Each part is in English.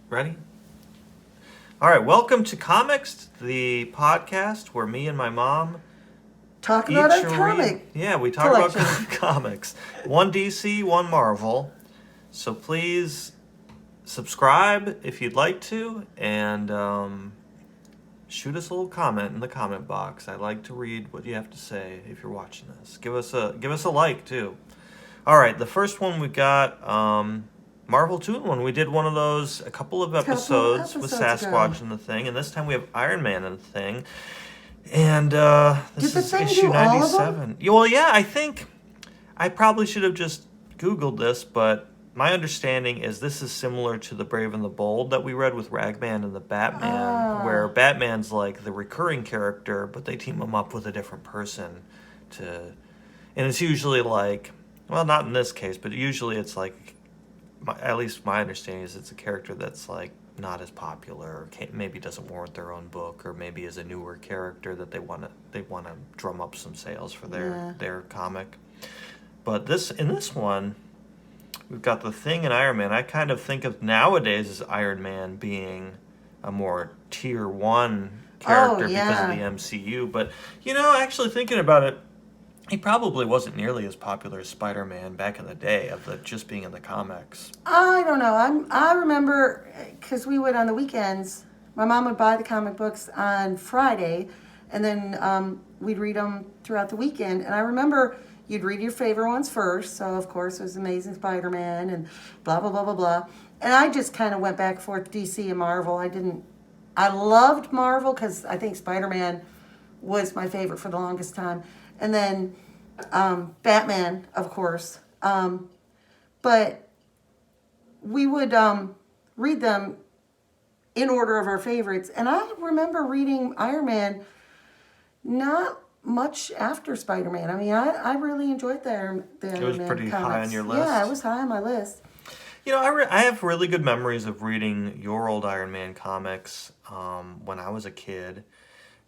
Ready? All right, welcome to Comics, the podcast where me and my mom Talk about each our read. comic Yeah, we talk about collection. comics. One DC, one Marvel. So please subscribe if you'd like to, and shoot us a little comment in the comment box. I'd like to read what you have to say if you're watching this. Give us a like too. All right, the first one we got. Marvel Two-in-One. We did one of those a couple of Couple episodes with episodes ago. Sasquatch and the Thing, and this time we have Iron Man and the Thing. And Did this the is Thing issue do all of them? 97. Yeah, well, yeah, I think I probably should have just Googled this, but my understanding is this is similar to The Brave and the Bold that we read with Ragman and the Batman, where Ah, Batman's like the recurring character, but they team him up with a different person to. And it's usually like, well, not in this case, but usually it's like at least my understanding is it's a character that's like not as popular, or maybe doesn't warrant their own book, or maybe is a newer character that they want to drum up some sales for yeah. their comic. But this one, we've got the Thing and Iron Man. I kind of think of nowadays as Iron Man being a more tier one Oh, character because of the yeah. MCU. But actually thinking about it, he probably wasn't nearly as popular as Spider-Man back in the day of just being in the comics. I don't know. I remember because we would on the weekends. My mom would buy the comic books on Friday, and then we'd read them throughout the weekend. And I remember you'd read your favorite ones first. So of course it was Amazing Spider-Man and blah blah blah blah blah. And I just kind of went back and forth DC and Marvel. I didn't. I loved Marvel because I think Spider-Man was my favorite for the longest time. And then Batman, of course. But we would read them in order of our favorites. And I remember reading Iron Man not much after Spider Man. I mean, I really enjoyed the It Iron was Man pretty high on comics. your Yeah, it list. was high on my list. I have really good memories of reading your old Iron Man comics when I was a kid.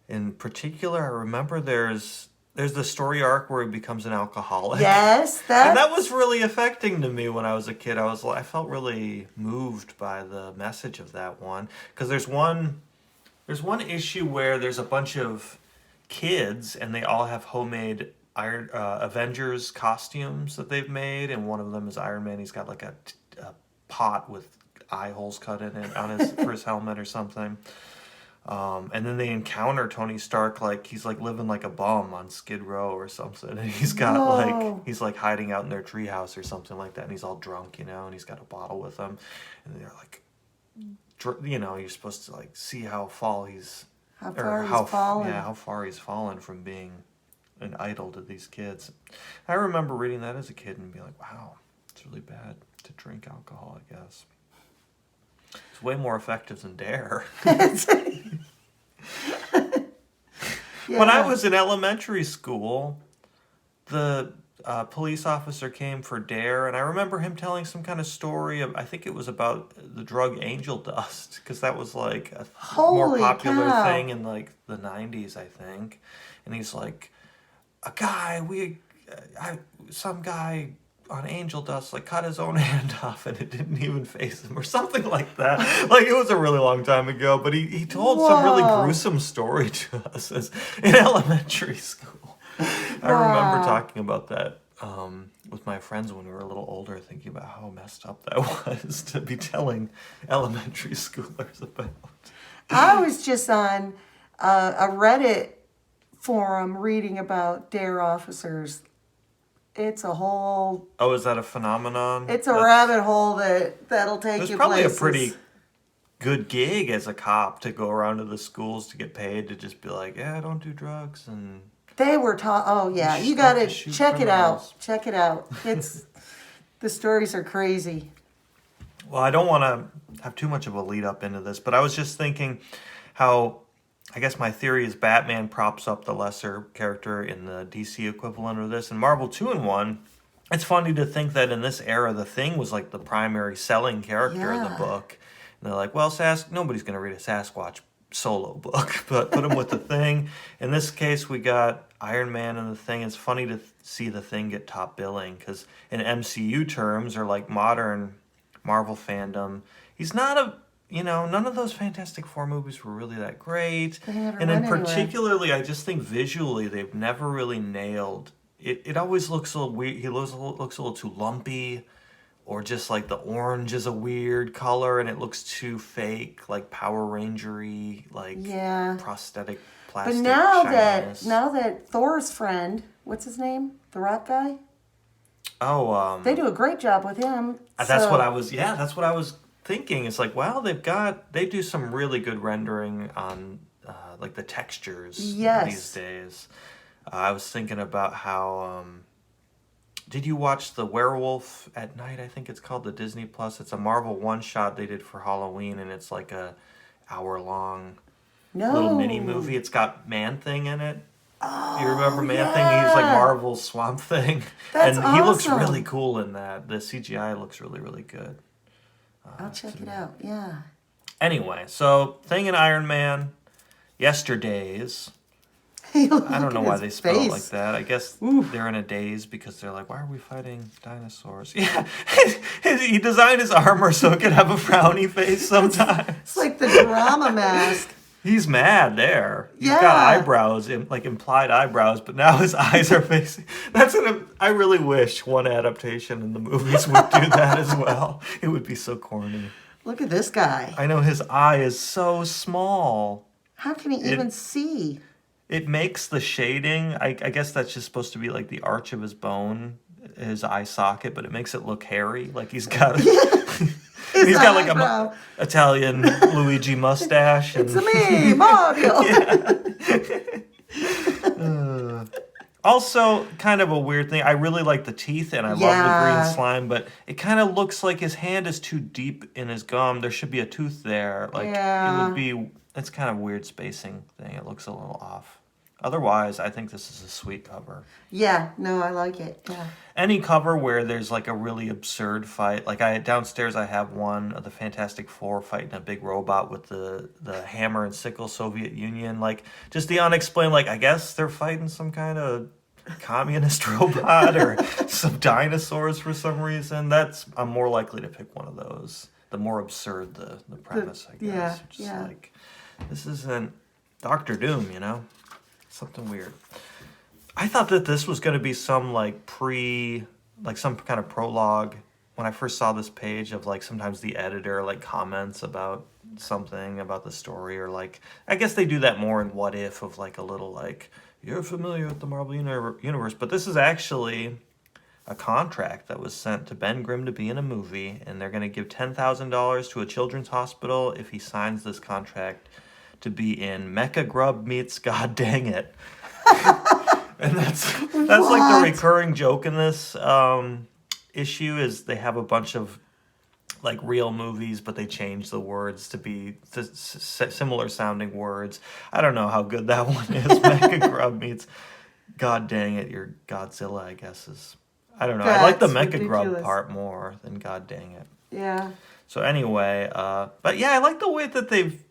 In particular, I remember there's the story arc where he becomes an alcoholic. Yes, And that was that's. really affecting to me when I was a kid. I felt really moved by the message of that one because there's one issue where there's a bunch of kids and they all have homemade Avengers costumes that they've made, and one of them is Iron Man. He's got like a pot with eye holes cut in it on his for his helmet or something. And then they encounter Tony Stark like he's like living like a bum on Skid Row or something, and Whoa. he's like hiding out in their treehouse or something like that, and he's all drunk, and he's got a bottle with him, and they're like, you're supposed to like see how fall he's How or far he's fallen. how far he's fallen from being an idol to these kids. I remember reading that as a kid and being like, wow, it's really bad to drink alcohol. I guess it's way more effective than Dare. When I Yeah. was in elementary school, the police officer came for Dare, and I remember him telling some kind of story. I think it was about the drug angel dust, because that was like a more Holy popular cow. thing in like the 90s, I think. And he's like, a guy, some guy on angel dust like cut his own hand off and it didn't even face him or something like that. Like it was a really long time ago, but he told some really Whoa. gruesome story to us in elementary school. I remember Wow. talking about that with my friends when we were a little older, thinking about how messed up that was to be telling elementary schoolers about. I was just on a Reddit forum reading about dare officers. It's a whole, Oh, is that a phenomenon? it's a That's rabbit hole that'll It take was you probably a places. pretty good gig as a cop to go around to the schools to get paid to just be like, yeah, don't do drugs and They were taught. Oh yeah, you got not to to shoot check it out. criminals. Check it out. It's the stories are crazy. Well, I don't want to have too much of a lead up into this, but I was just thinking how I guess my theory is Batman props up the lesser character in the DC equivalent of this, and Marvel Two-in-One. It's funny to think that in this era, the Thing was like the primary selling character in the Yeah. book. And they're like, well, nobody's going to read a Sasquatch solo book, but put him with the Thing. In this case, we got Iron Man and the Thing. It's funny to see the Thing get top billing because in MCU terms or like modern Marvel fandom, he's not a none of those Fantastic Four movies were really that great. They never And went then anywhere. particularly, I just think visually, they've never really nailed it. It always looks a little weird. He looks a little too lumpy, or just like the orange is a weird color and it looks too fake, like Power Ranger-y, like Yeah. prosthetic But plastic now shininess. that Thor's friend, what's his name? The rock guy? Oh, They do a great job with him. that's so- what I was. Yeah, that's what I was thinking. It's like, wow, they do some really good rendering on like the textures Yes. these days. I was thinking about how. Did you watch the Werewolf at Night? I think it's called the Disney Plus. It's a Marvel one shot they did for Halloween, and it's like a hour long No. little mini movie. It's got Man Thing in it. Oh, You remember Man yeah. Thing? He's like Marvel's Swamp Thing. That's and he looks awesome. really cool in that. The CGI looks really, really good. I'll check it out. Yeah. Anyway, so Thing in Iron Man, Yesterdays. I don't know why they spell it like that. I guess they're in a daze because they're like, why are we fighting dinosaurs? Yeah, he designed his armor so it could have a frowny face sometimes. It's like the drama mask. He's mad there. He's Yeah. got eyebrows, like implied eyebrows, but now his eyes are facing. I really wish one adaptation in the movies would do that as well. It would be so corny. Look at this guy. I know his eye is so small. How can he even see? It makes the shading, I guess that's just supposed to be like the arch of his bone, his eye socket, but it makes it look hairy. Like he's got he's got like eyebrow. a Italian Luigi mustache. And, It's me, Mario. Also, kind of a weird thing. I really like the teeth and I love the green slime, but it kind of looks like his hand is too deep in his gum. There should be a tooth there. Like it would be. It's kind of a weird spacing thing. It looks a little off. Otherwise, I think this is a sweet cover. Yeah, no, I like it. Yeah. Any cover where there's like a really absurd fight, like downstairs I have one of the Fantastic Four fighting a big robot with the hammer and sickle Soviet Union, like just the unexplained, like I guess they're fighting some kind of communist robot or some dinosaurs for some reason. I'm more likely to pick one of those. The more absurd the premise, I guess. Yeah. Like this isn't Doctor Doom, Something weird. I thought that this was going to be some some kind of prologue. When I first saw this page of like sometimes the editor like comments about something about the story, or like I guess they do that more in What If of like a little like you're familiar with the Marvel universe, but this is actually a contract that was sent to Ben Grimm to be in a movie, and they're going to give $10,000 to a children's hospital if he signs this contract to be in Mecha Grub Meets God Dang It. And that's like the recurring joke in this issue is they have a bunch of like real movies, but they change the words to be similar sounding words. I don't know how good that one is. Mecha Grub Meets God Dang It, your Godzilla, I guess is. I don't know. I like the Mecha Grub part more than God Dang It. Yeah. So anyway, but yeah, I like the way that they've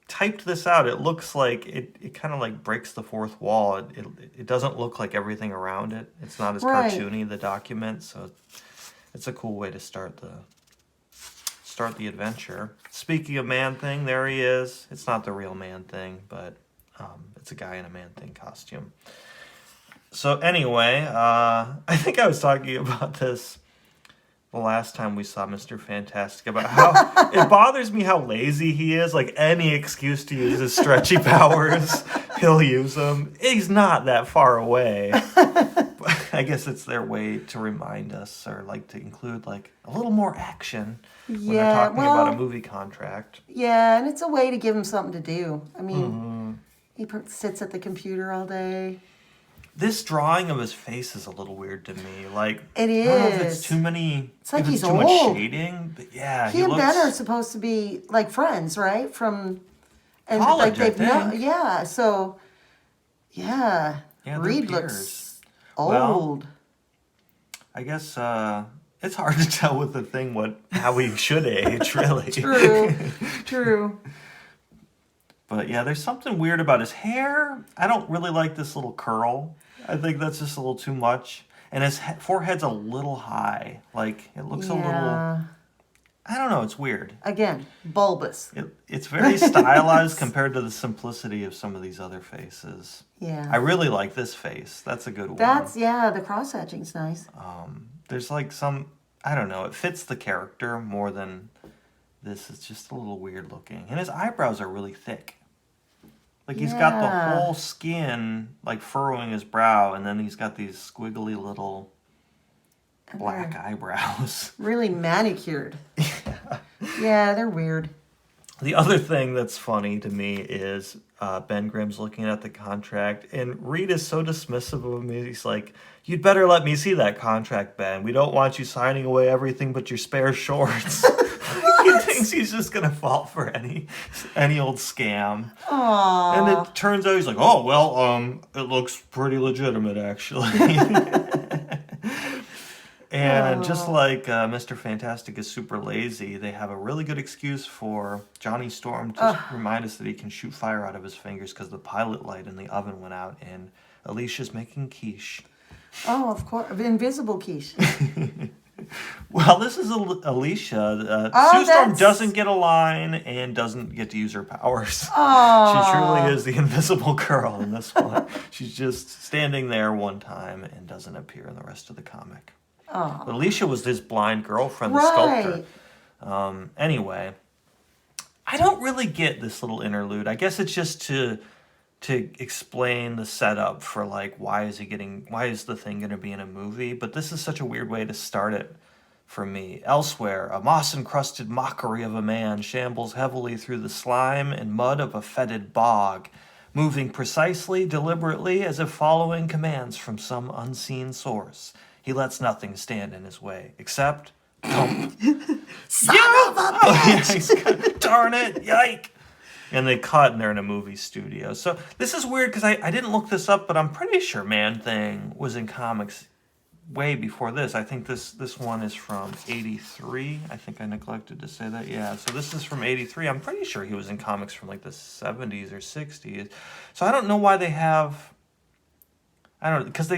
typed this out. It looks like it kind of like breaks the fourth wall. It doesn't look like everything around it. It's not as cartoony, the document, so it's a cool way to start the adventure. Speaking of Man Thing, there he is. It's not the real Man Thing, but it's a guy in a Man Thing costume. So anyway, I think I was talking about this the last time we saw Mr. Fantastic, about how it bothers me how lazy he is. Like any excuse to use his stretchy powers, he'll use them. He's not that far away. But I guess it's their way to remind us, or like to include like a little more action when they're talking about a movie contract. Yeah, and it's a way to give him something to do. I mean, he sits at the computer all day. This drawing of his face is a little weird to me. Like it is. I don't know if it's too many. It's like if he's it's too old. much shading, but yeah, he and Ben are supposed to be like friends, right? From and college, like they've I think. yeah. So yeah, Reed looks old. Well, I guess it's hard to tell with the thing how he should age, really. True. But yeah, there's something weird about his hair. I don't really like this little curl. I think that's just a little too much. And his forehead's a little high. Like, it looks a little... I don't know. It's weird. Again, bulbous. It's very stylized compared to the simplicity of some of these other faces. Yeah. I really like this face. That's a good one. The cross-hatching's nice. There's like some, I don't know, it fits the character more than this. Is just a little weird looking. And his eyebrows are really thick. Like he's got the whole skin like furrowing his brow, and then he's got these squiggly little black eyebrows. Really manicured. Yeah, they're weird. The other thing that's funny to me is Ben Grimm's looking at the contract, and Reed is so dismissive of him. He's like, "You'd better let me see that contract, Ben. We don't want you signing away everything but your spare shorts." He thinks he's just gonna fall for any old scam. Aww. And it turns out he's like, "Oh well, it looks pretty legitimate actually." And just like Mr. Fantastic is super lazy, they have a really good excuse for Johnny Storm to remind us that he can shoot fire out of his fingers because the pilot light in the oven went out, and Alicia's making quiche. Oh, of course. Invisible quiche. Well, this is Alicia. Sue Storm doesn't get a line and doesn't get to use her powers. Oh. She truly is the invisible girl in this one. She's just standing there one time and doesn't appear in the rest of the comic. Oh. But Alicia was this blind girlfriend, the sculptor. Anyway, I don't really get this little interlude. I guess it's just to explain the setup for like why is the thing going to be in a movie? But this is such a weird way to start it for me. Elsewhere, a moss-encrusted mockery of a man shambles heavily through the slime and mud of a fetid bog, moving precisely, deliberately, as if following commands from some unseen source. He lets nothing stand in his way, except... Son of a bitch! Darn it! Yike! And they cut, and they're in a movie studio. So this is weird, because I didn't look this up, but I'm pretty sure Man-Thing was in comics way before this. I think this one is from 83. I think I neglected to say that. Yeah, so this is from 83. I'm pretty sure he was in comics from like the 70s or 60s. So I don't know why they have... I don't know, because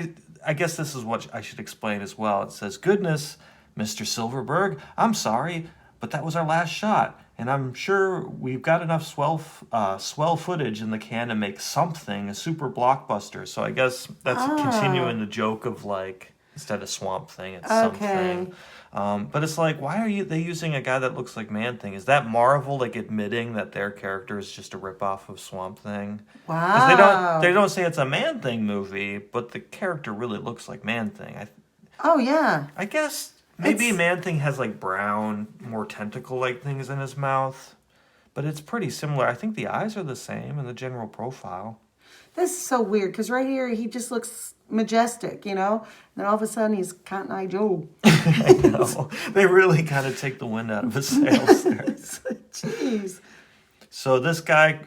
I guess this is what I should explain as well. It says, "Goodness, Mr. Silverberg, I'm sorry, but that was our last shot. And I'm sure we've got enough swell footage in the can to make something a super blockbuster." So I guess that's continuing the joke of like, instead of Swamp Thing, it's something. But it's like, why are they using a guy that looks like Man-Thing? Is that Marvel like admitting that their character is just a ripoff of Swamp Thing? Wow. Because they don't say it's a Man-Thing movie, but the character really looks like Man-Thing. Oh yeah. I guess maybe Man-Thing has like brown, more tentacle-like things in his mouth, but it's pretty similar. I think the eyes are the same in the general profile. This is so weird, because right here he just looks majestic, you know? And then all of a sudden he's Cotton Eye Joe. I know. They really kind of take the wind out of his sails there. Jeez. So this guy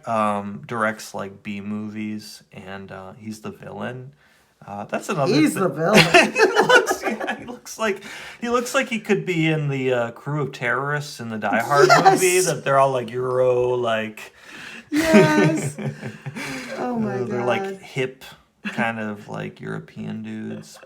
directs like B movies, and he's the villain. That's another. He's the villain. he looks like he could be in the crew of terrorists in the Die Hard movie. That they're all like Euro like. Yes. Oh my god. They're like hip, kind of like European dudes.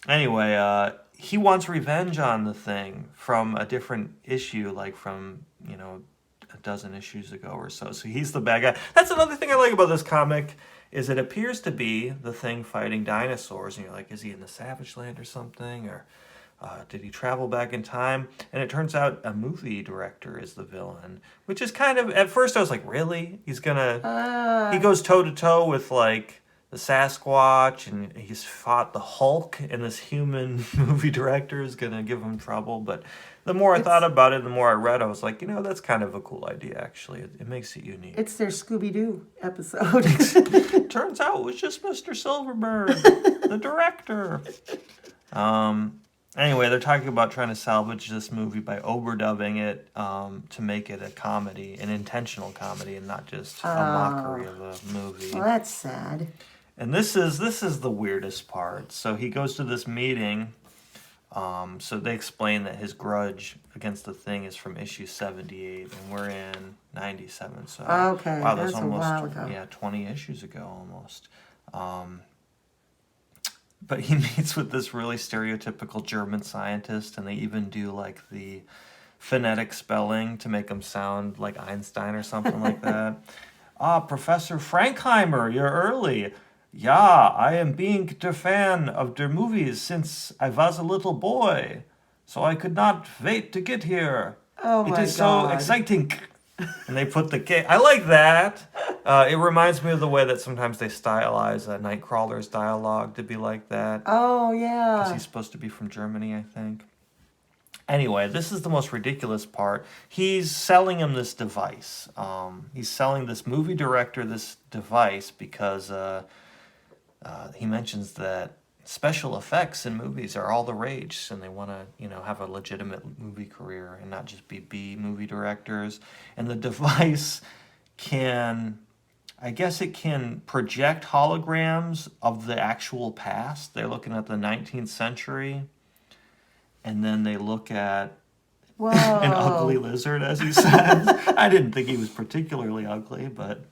Anyway, he wants revenge on the Thing from a different issue, like from a dozen issues ago or so. So he's the bad guy. That's another thing I like about this comic. Is it appears to be the Thing fighting dinosaurs, and you're like, is he in the Savage Land or something, or did he travel back in time? And it turns out a movie director is the villain, which is kind of, at first I was like, really? He goes toe to toe with like the Sasquatch, and he's fought the Hulk, and this human movie director is gonna give him trouble. But the more I thought about it, the more I read, I was like, that's kind of a cool idea, actually. It makes it unique. It's their Scooby-Doo episode. Turns out it was just Mr. Silverberg, the director. Anyway, they're talking about trying to salvage this movie by overdubbing it to make it a comedy, an intentional comedy, and not just a mockery of a movie. Well, that's sad. And this is the weirdest part. So he goes to this meeting. So they explain that his grudge against the Thing is from issue 78, and we're in 97. So okay, wow, that's almost a while ago. Yeah, 20 issues ago almost. but he meets with this really stereotypical German scientist, and they even do like the phonetic spelling to make him sound like Einstein or something like that. Ah, Professor Frankheimer, you're early. Yeah, I am being a fan of der movies since I was a little boy, so I could not wait to get here. Oh It my is so God. exciting. And they put the K. I like that. It reminds me of the way that sometimes they stylize Nightcrawler's dialogue to be like that. Oh Because yeah. he's supposed to be from Germany, I think. Anyway, this is the most ridiculous part. He's selling him this device. He's selling this movie director this device because he mentions that special effects in movies are all the rage, and they want to, have a legitimate movie career and not just be B movie directors. And the device can, I guess it can project holograms of the actual past. They're looking at the 19th century, and then they look at Whoa. an ugly lizard, as he says. I didn't think he was particularly ugly, but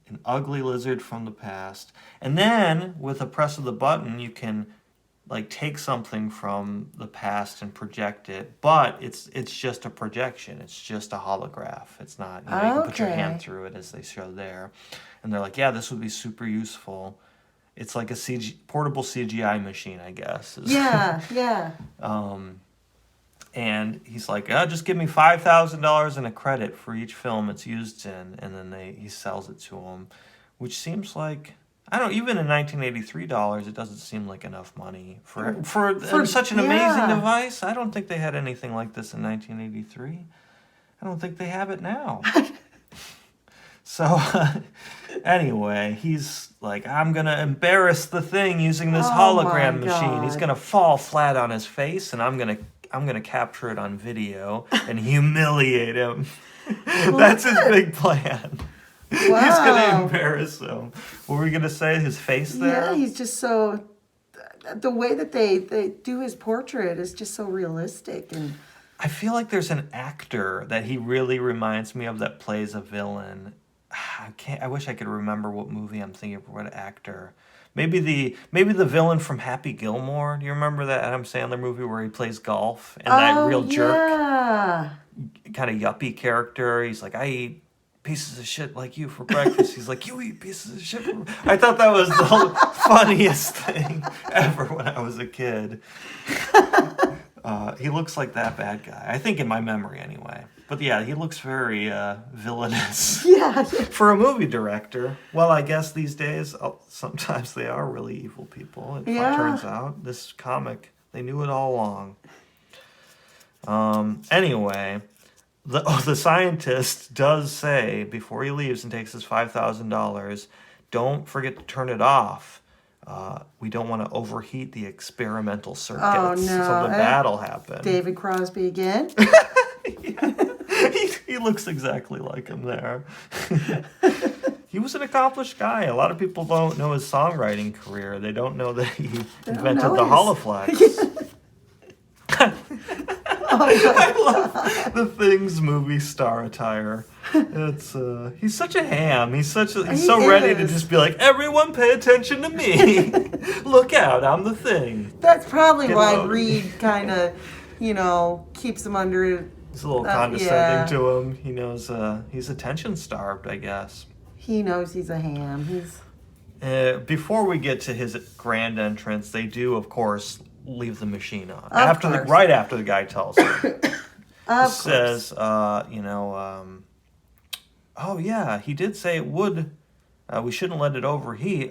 an ugly lizard from the past. And then, with a press of the button, you can take something from the past and project it, but it's just a projection. It's just a holograph. It's not, you can put your hand Okay. through it as they show there. And they're like, yeah, this would be super useful. It's like a portable CGI machine, I guess. Yeah, yeah. And he's like, just give me $5,000 in a credit for each film it's used in. And then he sells it to him, which seems like, I don't know, even in $1983, it doesn't seem like enough money for such an amazing device. I don't think they had anything like this in 1983. I don't think they have it now. So, anyway, he's like, I'm going to embarrass the thing using this hologram machine. He's God. going to fall flat on his face, and I'm going to capture it on video and humiliate him. That's his big plan. Wow. He's going to embarrass him. What were we going to say? His face there? Yeah, he's just so. The way that they do his portrait is just so realistic, and I feel like there's an actor that he really reminds me of that plays a villain. I wish I could remember what movie I'm thinking of, what actor. Maybe the villain from Happy Gilmore. Do you remember that Adam Sandler movie where he plays golf and that real jerk yeah. kind of yuppie character? He's like, I eat pieces of shit like you for breakfast. He's like, you eat pieces of shit. I thought that was the funniest thing ever when I was a kid. He looks like that bad guy. I think in my memory anyway. But yeah, he looks very villainous. Yeah. For a movie director. Well, I guess these days, sometimes they are really evil people. It turns out. This comic, they knew it all along. Anyway, the scientist does say, before he leaves and takes his $5,000, don't forget to turn it off. We don't want to overheat the experimental circuits. Oh, no. So the battle happen. David Crosby again. He looks exactly like him there. He was an accomplished guy. A lot of people don't know his songwriting career. They don't know that he invented the Holoflex. I love the Things movie star attire. It's he's such a ham. He's so ready to just be like, everyone pay attention to me. Look out, I'm the Thing. That's probably Get why out. Reed kind of, keeps him under. He's a little condescending to him. He knows he's attention starved, I guess. He knows he's a ham. Before we get to his grand entrance, they do, of course, leave the machine on. Course. Right after the guy tells him. Of Says, oh yeah, he did say it would. We shouldn't let it overheat.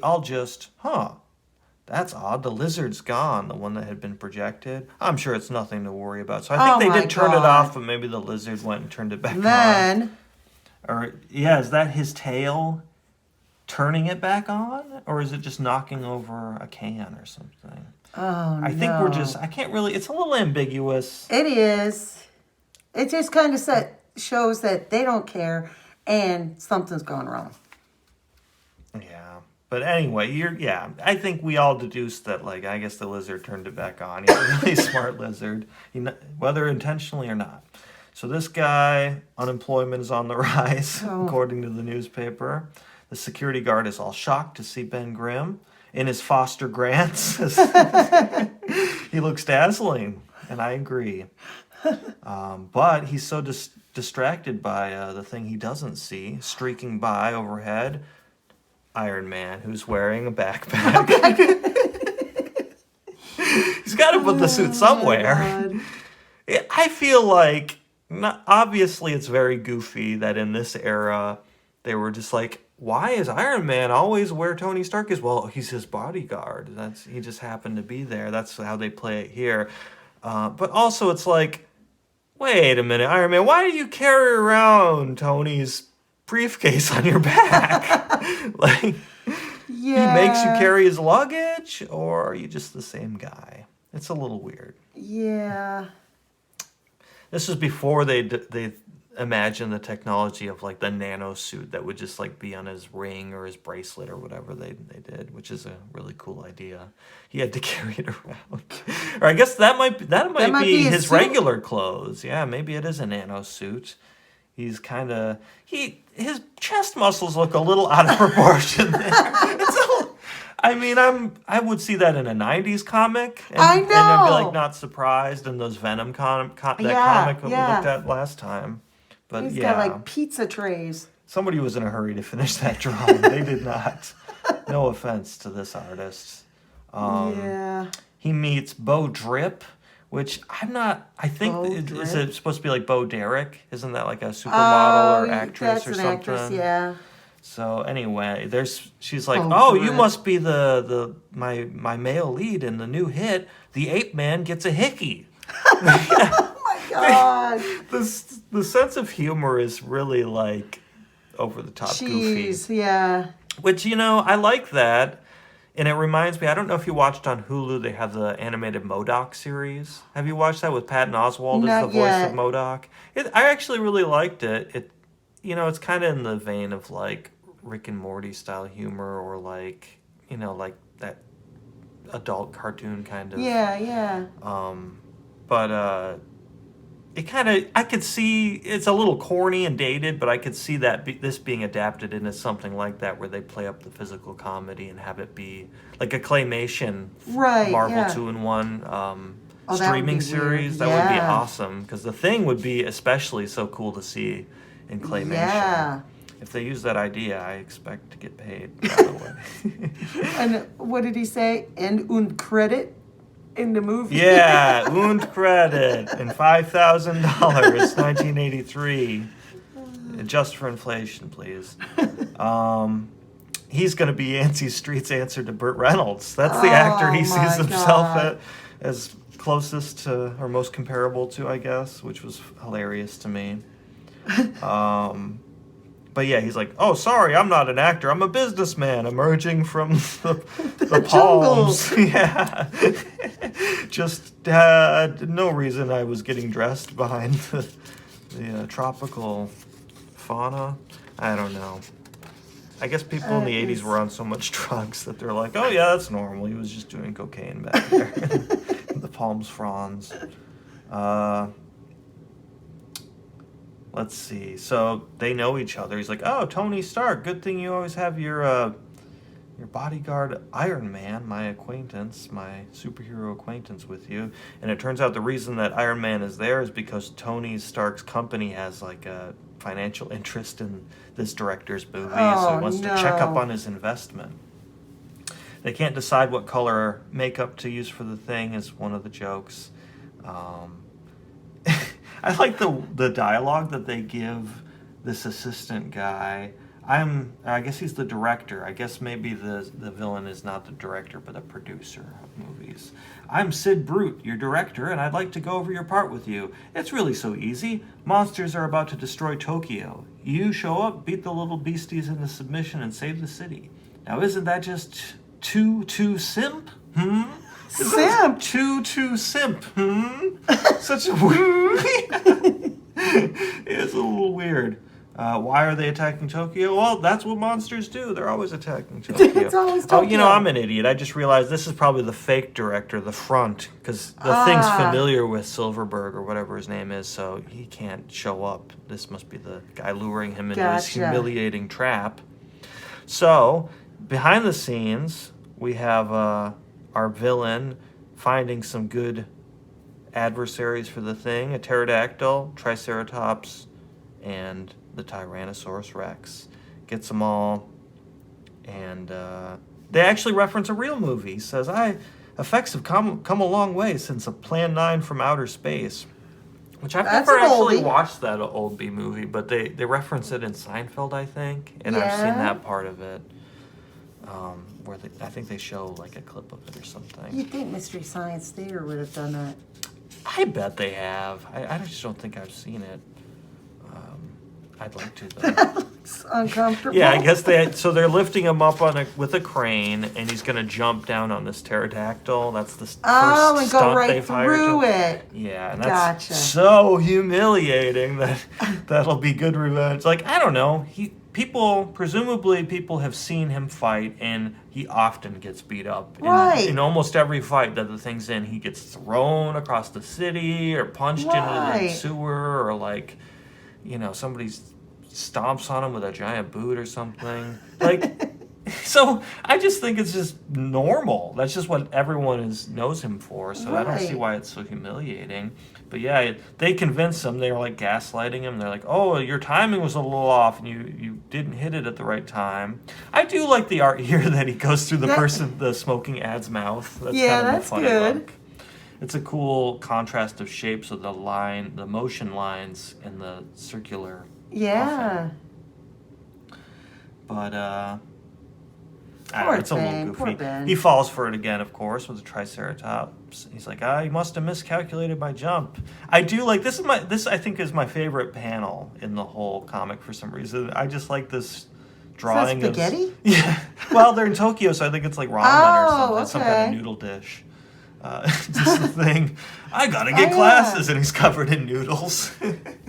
That's odd. The lizard's gone, the one that had been projected. I'm sure it's nothing to worry about. So I think they did turn it off, but maybe the lizard went and turned it back on. Or, is that his tail turning it back on? Or is it just knocking over a can or something? I think I can't really, it's a little ambiguous. It is. It just kind of shows that they don't care and something's gone wrong. Yeah. But anyway, I think we all deduced that, I guess the lizard turned it back on. He's a really smart lizard, whether intentionally or not. So this guy, unemployment is on the rise, according to the newspaper. The security guard is all shocked to see Ben Grimm. in his Foster Grants. He looks dazzling, and I agree. But he's so distracted by the thing he doesn't see, streaking by overhead. Iron Man, who's wearing a backpack. He's got to put the suit somewhere. I feel like, obviously it's very goofy that in this era, they were just like, why is Iron Man always where Tony Stark is? Well, he's his bodyguard. He just happened to be there. That's how they play it here. But also it's like, wait a minute, Iron Man, why do you carry around Tony's briefcase on your back? Like, he makes you carry his luggage, or are you just the same guy? It's a little weird. Yeah. This was before they imagined the technology of like the nano suit that would just like be on his ring or his bracelet or whatever they did, which is a really cool idea. He had to carry it around. Or I guess that might be his suit? regular clothes. Yeah, maybe it is a nano suit. He's kind of his chest muscles look a little out of proportion there. I would see that in a '90s comic, and I'd be like not surprised in those Venom comic that we looked at last time. But he's got like pizza trays. Somebody was in a hurry to finish that drawing. They did not. No offense to this artist. He meets Bo Drip, which I think is it supposed to be like Bo Derek? Isn't that like a supermodel or actress or something? Actress, yeah. So anyway, she's like, Drip. You must be my male lead in the new hit. The Ape Man gets a hickey. Oh my God. The sense of humor is really like over the top goofy. Yeah. Which, I like that. And it reminds me, I don't know if you watched on Hulu, they have the animated MODOK series. Have you watched that with Patton Oswalt as the voice of MODOK? I actually really liked it. It's kind of in the vein of like Rick and Morty style humor, or like, like that adult cartoon kind of. Yeah. But I could see, it's a little corny and dated, but I could see that this being adapted into something like that, where they play up the physical comedy and have it be like a claymation Marvel Two-in-One streaming series. That would be awesome, because the Thing would be especially so cool to see in claymation. Yeah. If they use that idea, I expect to get paid, by the way. And what did he say? And credit in the movie? Yeah, und credit, and $5,000, 1983. Adjust for inflation, please. He's going to be Yancey Street's answer to Burt Reynolds. That's the actor he sees himself as closest to, or most comparable to, I guess, which was hilarious to me. But yeah, he's like, oh, sorry, I'm not an actor. I'm a businessman emerging from the palms. Yeah. Just no reason I was getting dressed behind the tropical fauna. I don't know. I guess people in the 80s were on so much drugs that they're like, oh, yeah, that's normal. He was just doing cocaine back there. The palms fronds. Let's see. So they know each other. He's like, oh, Tony Stark, good thing you always have your bodyguard Iron Man, my acquaintance, my superhero acquaintance with you. And it turns out the reason that Iron Man is there is because Tony Stark's company has like a financial interest in this director's movie, so he wants to check up on his investment. They can't decide what color makeup to use for the Thing, is one of the jokes. I like the dialogue that they give this assistant guy. I guess he's the director. I guess maybe the villain is not the director, but a producer of movies. I'm Sid Brute, your director, and I'd like to go over your part with you. It's really so easy. Monsters are about to destroy Tokyo. You show up, beat the little beasties into submission, and save the city. Now isn't that just too simp? Simp. Too simp. Such a weird. It's a little weird. Why are they attacking Tokyo? Well, that's what monsters do. They're always attacking Tokyo. It's always Tokyo. I'm an idiot. I just realized this is probably the fake director, the front, because the Thing's familiar with Silverberg or whatever his name is, so he can't show up. This must be the guy luring him into this humiliating trap. So, behind the scenes, we have our villain finding some good adversaries for the thing: a pterodactyl, triceratops, and the Tyrannosaurus Rex. Gets them all, and they actually reference a real movie. He says, effects have come a long way since a Plan 9 from Outer Space. Which I've That's never an actually oldie. watched that old B movie, but they reference it in Seinfeld, I think, and I've seen Yeah. that part of it, where I think they show like a clip of it or something. You'd think Mystery Science Theater would have done that. I bet they have. I just don't think I've seen it. I'd like to though. It's uncomfortable. Yeah, I guess they're lifting him up with a crane, and he's gonna jump down on this pterodactyl. That's the first and go stunt right they've hired through him. it. Yeah, and that's Gotcha. so humiliating that'll be good revenge. Like, I don't know, presumably people have seen him fight, and he often gets beat up. Right. In almost every fight that the thing's in, he gets thrown across the city or punched into the Right. sewer, or like, somebody stomps on him with a giant boot or something. Like, so I just think it's just normal. That's just what everyone knows him for. So I don't see Right. why it's so humiliating. But yeah, they convinced him. They were like gaslighting him. They're like, "Oh, your timing was a little off, and you didn't hit it at the right time." I do like the art here that he goes through the smoking ad's mouth. That's Yeah, kind of that's a funny good. look. It's a cool contrast of shapes of the motion lines, and the circular. Yeah. But I don't Poor know, it's a little thing, goofy. poor Ben. He falls for it again, of course, with the Triceratops. He's like, "You must have miscalculated my jump." I do like this. I think is my favorite panel in the whole comic for some reason. I just like this drawing of spaghetti? Yeah. Well, they're in Tokyo, so I think it's like ramen or something, some kind okay. of noodle dish. Just the thing. I gotta get yeah. glasses, and he's covered in noodles.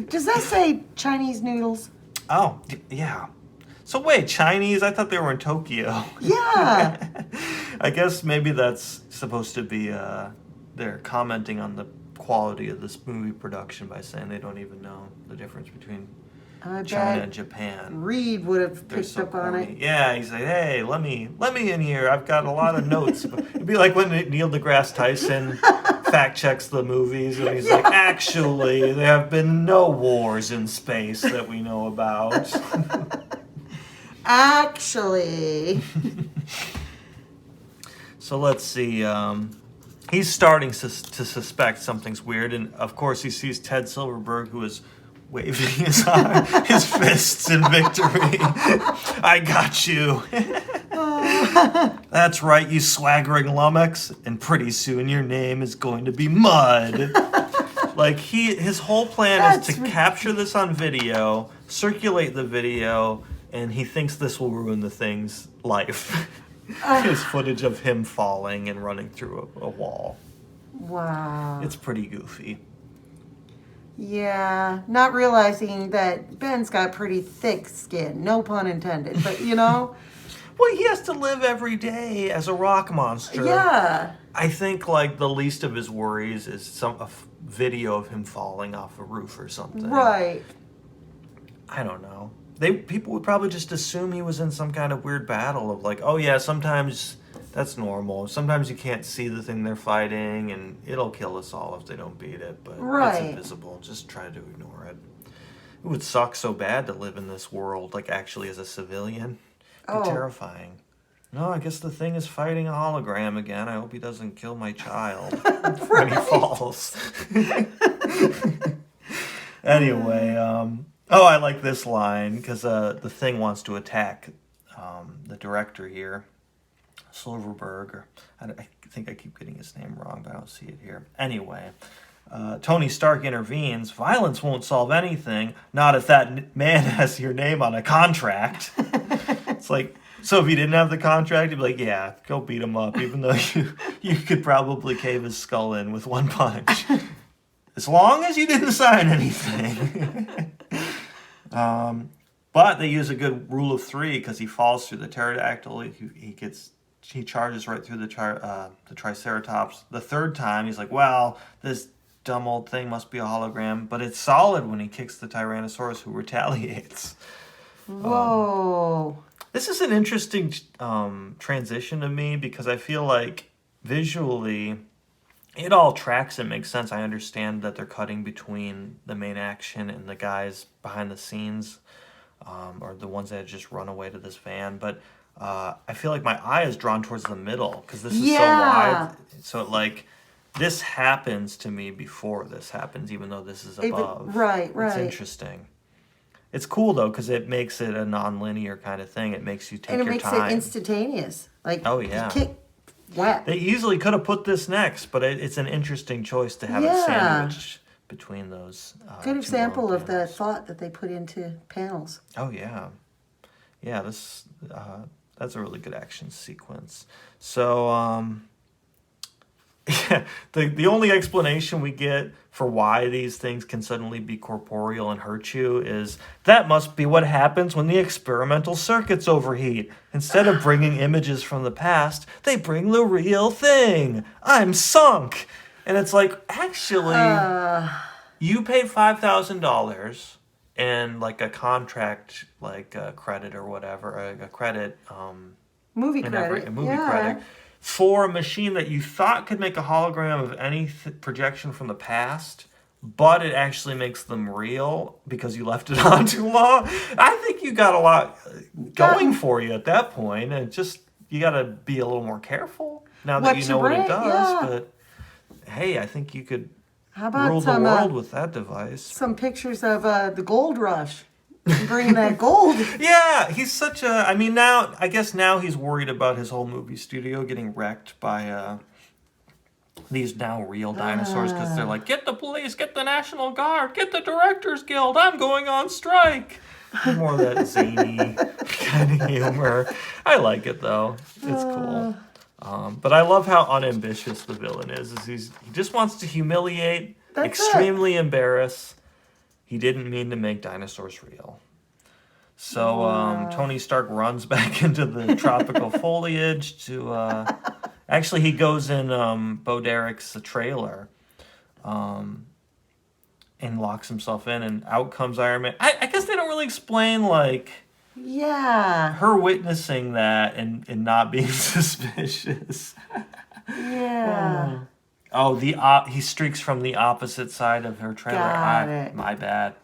Does that say Chinese noodles? Oh, yeah. So wait, Chinese? I thought they were in Tokyo. Yeah. I guess maybe that's supposed to be they're commenting on the quality of this movie production by saying they don't even know the difference between I China bet and Japan. Reed would have They're picked so up on corny. it. Yeah, he's like, "Hey, let me in here. I've got a lot of notes." It'd be like when Neil deGrasse Tyson fact checks the movies, and he's like, "Actually, there have been no wars in space that we know about." Actually. So let's see. He's starting to suspect something's weird, and of course he sees Ted Silverberg, who is waving his fists in victory. "I got you." "That's right, you swaggering lummox, and pretty soon your name is going to be Mud." Like, his whole plan is to capture this on video, circulate the video, and he thinks this will ruin the thing's life. His footage of him falling and running through a wall. Wow. It's pretty goofy. Yeah, not realizing that Ben's got pretty thick skin, no pun intended, but Well, he has to live every day as a rock monster. yeah. I think like the least of his worries is a video of him falling off a roof or something. Right. I don't know. People would probably just assume he was in some kind of weird battle of like, oh yeah, sometimes that's normal. Sometimes you can't see the thing they're fighting, and it'll kill us all if they don't beat it. But Right. it's invisible. Just try to ignore it. It would suck so bad to live in this world, like actually as a civilian. It'd be terrifying. No, I guess the thing is fighting a hologram again. I hope he doesn't kill my child when he falls. Anyway, I like this line because the thing wants to attack the director here, Silverberg. Or I think I keep getting his name wrong, but I don't see it here. Anyway, Tony Stark intervenes. "Violence won't solve anything, not if that man has your name on a contract." It's like, so if he didn't have the contract, he'd be like, "Yeah, go beat him up," even though you could probably cave his skull in with one punch. As long as you didn't sign anything. But they use a good rule of three because he falls through the pterodactyl. He charges right through the Triceratops. The third time, he's like, "Well, this dumb old thing must be a hologram," but it's solid when he kicks the Tyrannosaurus, who retaliates. Whoa. This is an interesting transition to me because I feel like visually it all tracks and makes sense. I understand that they're cutting between the main action and the guys behind the scenes, or the ones that just run away to this van. But I feel like my eye is drawn towards the middle because this is so wide. So like this happens to me before this happens, even though this is above. Right. It's interesting. It's cool though because it makes it a non-linear kind of thing. It makes you take your time. And it makes it instantaneous. Like, oh yeah. Wet. They easily could have put this next, but it's an interesting choice to have it sandwiched between those. Good example of the thought that they put into panels. Oh yeah, yeah. This that's a really good action sequence. So yeah, the only explanation we get for why these things can suddenly be corporeal and hurt you is that must be what happens when the experimental circuits overheat. Instead of bringing images from the past, they bring the real thing. I'm sunk. And it's like, actually, you paid $5,000 and like a contract, like a credit or whatever, a credit, movie credit, a movie credit, for a machine that you thought could make a hologram of any projection from the past, but it actually makes them real because you left it on too long. I think you got a lot going for you at that point, and just you got to be a little more careful now that you know what it does. But hey, I think you could rule the world with that device. Some pictures of the gold rush. Bring that gold. Yeah, he's such a... I mean, I guess now he's worried about his whole movie studio getting wrecked by these now real dinosaurs because they're like, get the police, get the National Guard, get the Directors Guild, I'm going on strike. More of that zany kind of humor. I like it, though. It's cool. But I love how unambitious the villain is he just wants to humiliate, extremely embarrass. He didn't mean to make dinosaurs real. So Tony Stark runs back into the tropical foliage to... actually, he goes in Bo Derek's trailer and locks himself in, and out comes Iron Man. I guess they don't really explain, like... Yeah. Her witnessing that and not being suspicious. Yeah. Oh, he streaks from the opposite side of her trailer. Got it. My bad.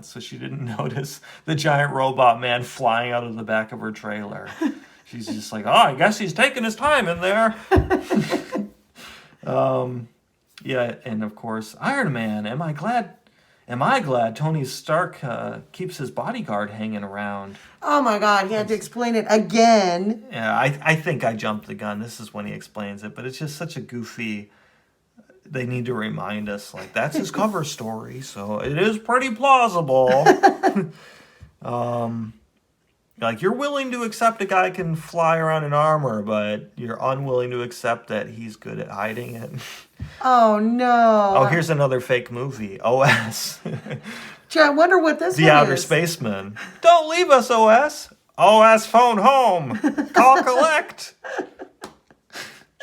So she didn't notice the giant robot man flying out of the back of her trailer. She's just like, oh, I guess he's taking his time in there. Yeah, and of course, Iron Man. Am I glad Tony Stark keeps his bodyguard hanging around? Oh my God, he had to explain it again. Yeah, I think I jumped the gun. This is when he explains it, but it's just such a goofy... They need to remind us, like, that's his cover story, so it is pretty plausible. Like, you're willing to accept a guy can fly around in armor, but you're unwilling to accept that he's good at hiding it. Oh, no. Oh, here's another fake movie, OS. Gee, I wonder what this The one Outer is. Spaceman. Don't leave us, OS. OS phone home. Call collect.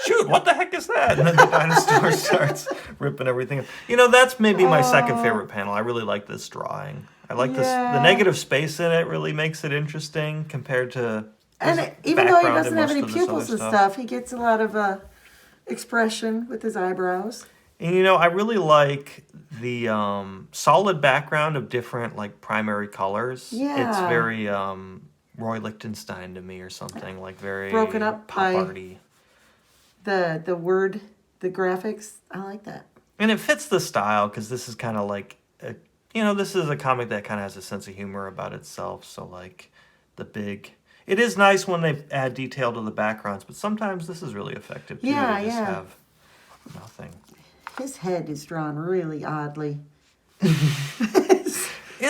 Shoot, what the heck is that? And then the dinosaur starts ripping everything up. You know, that's maybe my second favorite panel. I really like this drawing. I like this. The negative space in it really makes it interesting compared to... And even though he doesn't have any pupils and stuff, he gets a lot of expression with his eyebrows. And, you know, I really like the solid background of different, like, primary colors. Yeah. It's very Roy Lichtenstein to me or something, like very broken up pop by arty. The word, the graphics. I like that. And it fits the style because this is kind of like, this is a comic that kind of has a sense of humor about itself. So, like, it is nice when they add detail to the backgrounds, but sometimes this is really effective, too. Yeah, to just have nothing. His head is drawn really oddly. It's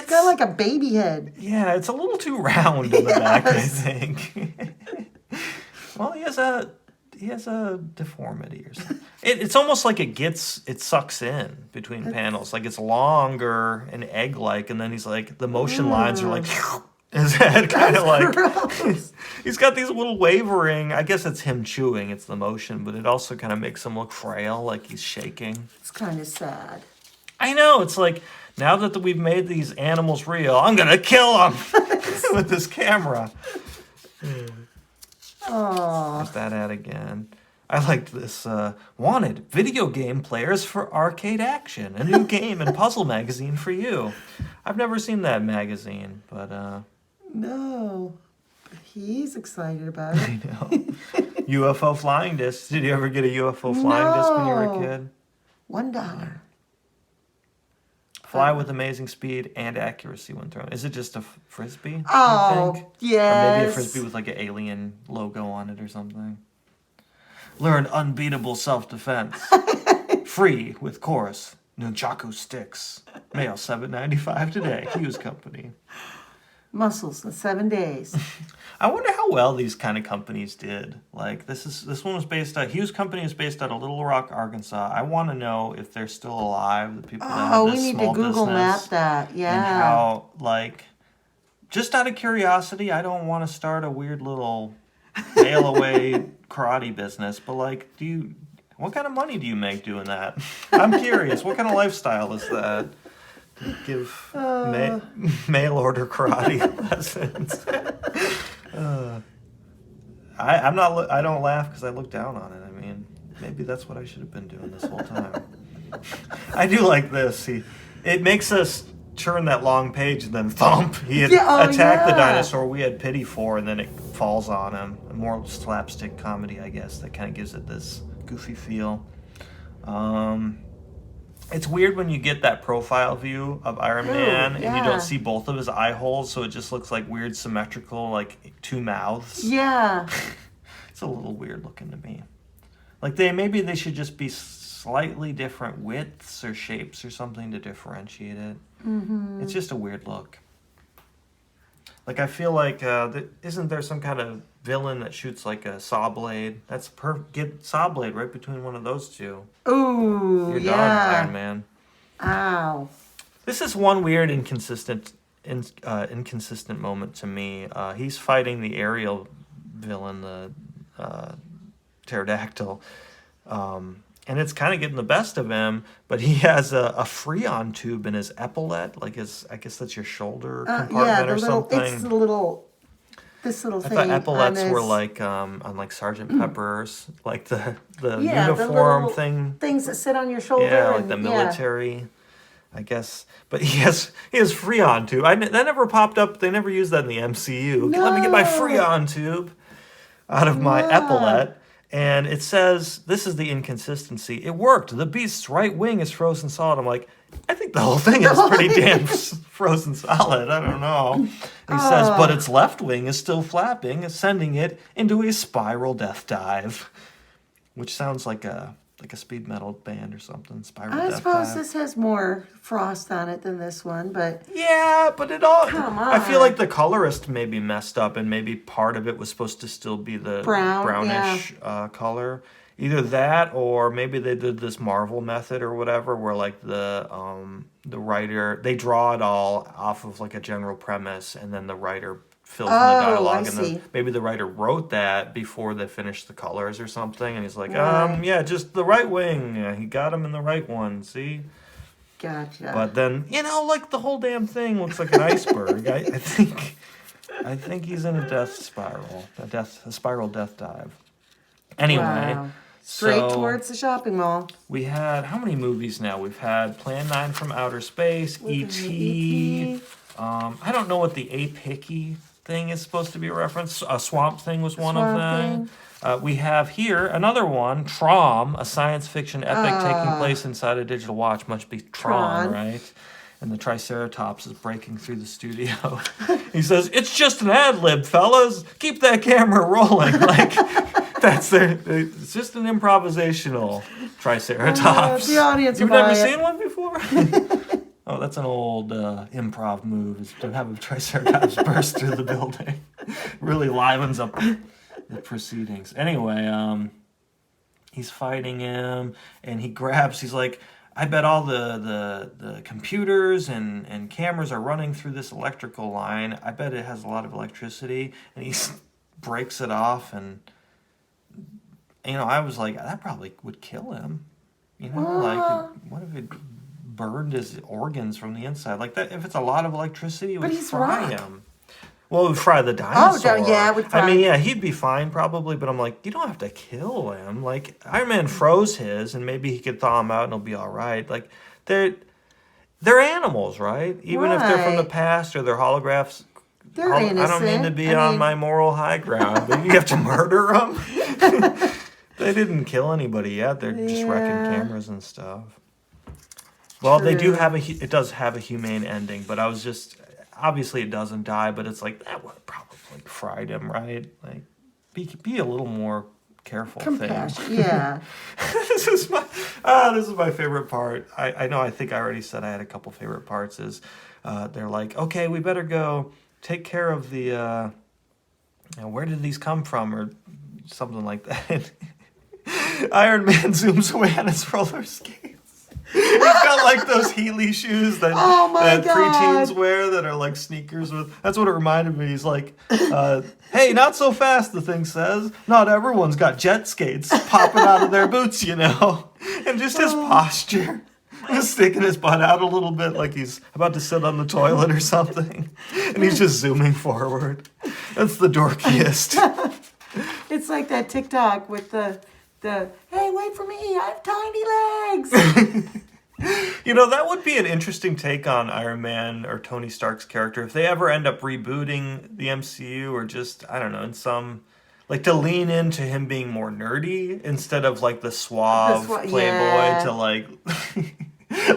got like a baby head. Yeah, it's a little too round in the back, I think. Well, he has a deformity or something. It's almost like it sucks in between panels. Like it's longer and egg-like, and then he's like, the motion lines are like, his head kind of like, he's got these little wavering, I guess it's him chewing, it's the motion, but it also kind of makes him look frail, like he's shaking. It's kind of sad. I know, it's like, now that we've made these animals real, I'm going to kill them with this camera. Oh, There's that ad again. I liked this. Wanted video game players for arcade action. A new game and puzzle magazine for you. I've never seen that magazine, but no. He's excited about it. I know. UFO flying disc. Did you ever get a UFO flying disc when you were a No. kid? $1. Fly with amazing speed and accuracy when thrown. Is it just a frisbee? You Oh, think? Or yes. maybe a frisbee with like an alien logo on it or something. Learn unbeatable self-defense. Free with course. Nunchaku sticks. Mail $7.95 today. Hughes Company. Muscles in 7 days. I wonder how well these kind of companies did. Like this one was based out. Hughes Company is based out of Little Rock, Arkansas. I want to know if they're still alive. The people that have Oh, this we need small to Google business, map that. Yeah. and how like, just out of curiosity, I don't want to start a weird little mail away karate business, but like, what kind of money do you make doing that? I'm curious. What kind of lifestyle is that? To give mail order karate lessons. I'm not. I don't laugh because I look down on it. I mean, maybe that's what I should have been doing this whole time. I do like this. It makes us turn that long page and then thump. He had attacked the dinosaur we had pity for, and then it falls on him. More slapstick comedy, I guess, that kind of gives it this goofy feel. It's weird when you get that profile view of Iron Man and you don't see both of his eye holes, so it just looks like weird symmetrical, like two mouths. Yeah. It's a little weird looking to me. Like maybe they should just be slightly different widths or shapes or something to differentiate it. Mm-hmm. It's just a weird look. Like I feel like isn't there some kind of villain that shoots like a saw blade? That's get saw blade right between one of those two. Ooh, You're yeah. done, Iron Man. Ow. This is one weird inconsistent moment to me. He's fighting the aerial villain, the pterodactyl, and it's kind of getting the best of him. But he has a freon tube in his epaulette, like I guess that's your shoulder compartment or something. It's the little. This little thing. I thought epaulettes were like on like Sergeant Pepper's, like the uniform the thing. Things that sit on your shoulder. Yeah, like the military, I guess. But he has Freon tube. That never popped up. They never used that in the MCU. No. Let me get my Freon tube out of my epaulette. And it says, this is the inconsistency. It worked. The beast's right wing is frozen solid. I'm like, I think the whole thing is pretty damn frozen solid. I don't know. He says, but its left wing is still flapping, sending it into a spiral death dive. Which sounds like a speed metal band or something. Spiral I death suppose dive. this has more frost on it than this one, but Yeah, but it all. Come I feel on. like the colorist maybe messed up, and maybe part of it was supposed to still be the brownish color. Either that, or maybe they did this Marvel method or whatever, where like the writer, they draw it all off of like a general premise, and then the writer fills in the dialogue, and then maybe the writer wrote that before they finished the colors or something, and he's like, yeah, just the right wing. Yeah, he got him in the right one. See. Gotcha. But then, like the whole damn thing looks like an iceberg. I think he's in a death spiral, a spiral death dive. Anyway, wow. Straight towards the shopping mall. We had how many movies now? We've had Plan 9 from Outer Space, E.T. I don't know what the Ape Hickey thing is supposed to be a reference. Swamp Thing was one of them. We have here another one, Tron, a science fiction epic taking place inside a digital watch. Must be Tron, right? And the Triceratops is breaking through the studio. He says, "It's just an ad lib, fellas. Keep that camera rolling." Like it's just an improvisational Triceratops. The audience. You've never seen one before? Oh, that's an old improv move, is to have a Triceratops burst through the building. Really livens up the proceedings. Anyway, he's fighting him, and he's like, I bet all the computers and cameras are running through this electrical line. I bet it has a lot of electricity. And he breaks it off, and I was like, that probably would kill him. Like, what if it burned his organs from the inside? Like that, if it's a lot of electricity, it would fry him. Well, it would fry the dinosaur. yeah, it would fry. I mean, yeah, he'd be fine probably, but I'm like, you don't have to kill him. Like, Iron Man froze his, and maybe he could thaw him out and he'll be all right. Like, they're animals, right? Even if they're from the Right. past or they're holographs. They're I don't mean to innocent. be on my moral high ground, but you have to murder them. They didn't kill anybody yet. They're just wrecking cameras and stuff. Well, they do True. have it does have a humane ending, but I was just, obviously it doesn't die, but it's like, that would have probably fried him, right? Like, be a little more careful. Compassion. Yeah. This is my favorite part. I know, I think I already said I had a couple favorite parts is, they're like, okay, we better go take care of the, where did these come from, or something like that. Iron Man zooms away on his roller skates. He's got like those Heeley shoes that, Oh my that God. preteens wear that are like sneakers with. That's what it reminded me. He's like, hey, not so fast, the thing says. Not everyone's got jet skates popping out of their boots, you know. And just his posture. He's sticking his butt out a little bit like he's about to sit on the toilet or something. And he's just zooming forward. That's the dorkiest. It's like that TikTok with the hey, wait for me, I have tiny legs. You know, that would be an interesting take on Iron Man or Tony Stark's character if they ever end up rebooting the MCU, or just, I don't know, in some, like, to lean into him being more nerdy instead of like the suave playboy yeah. to like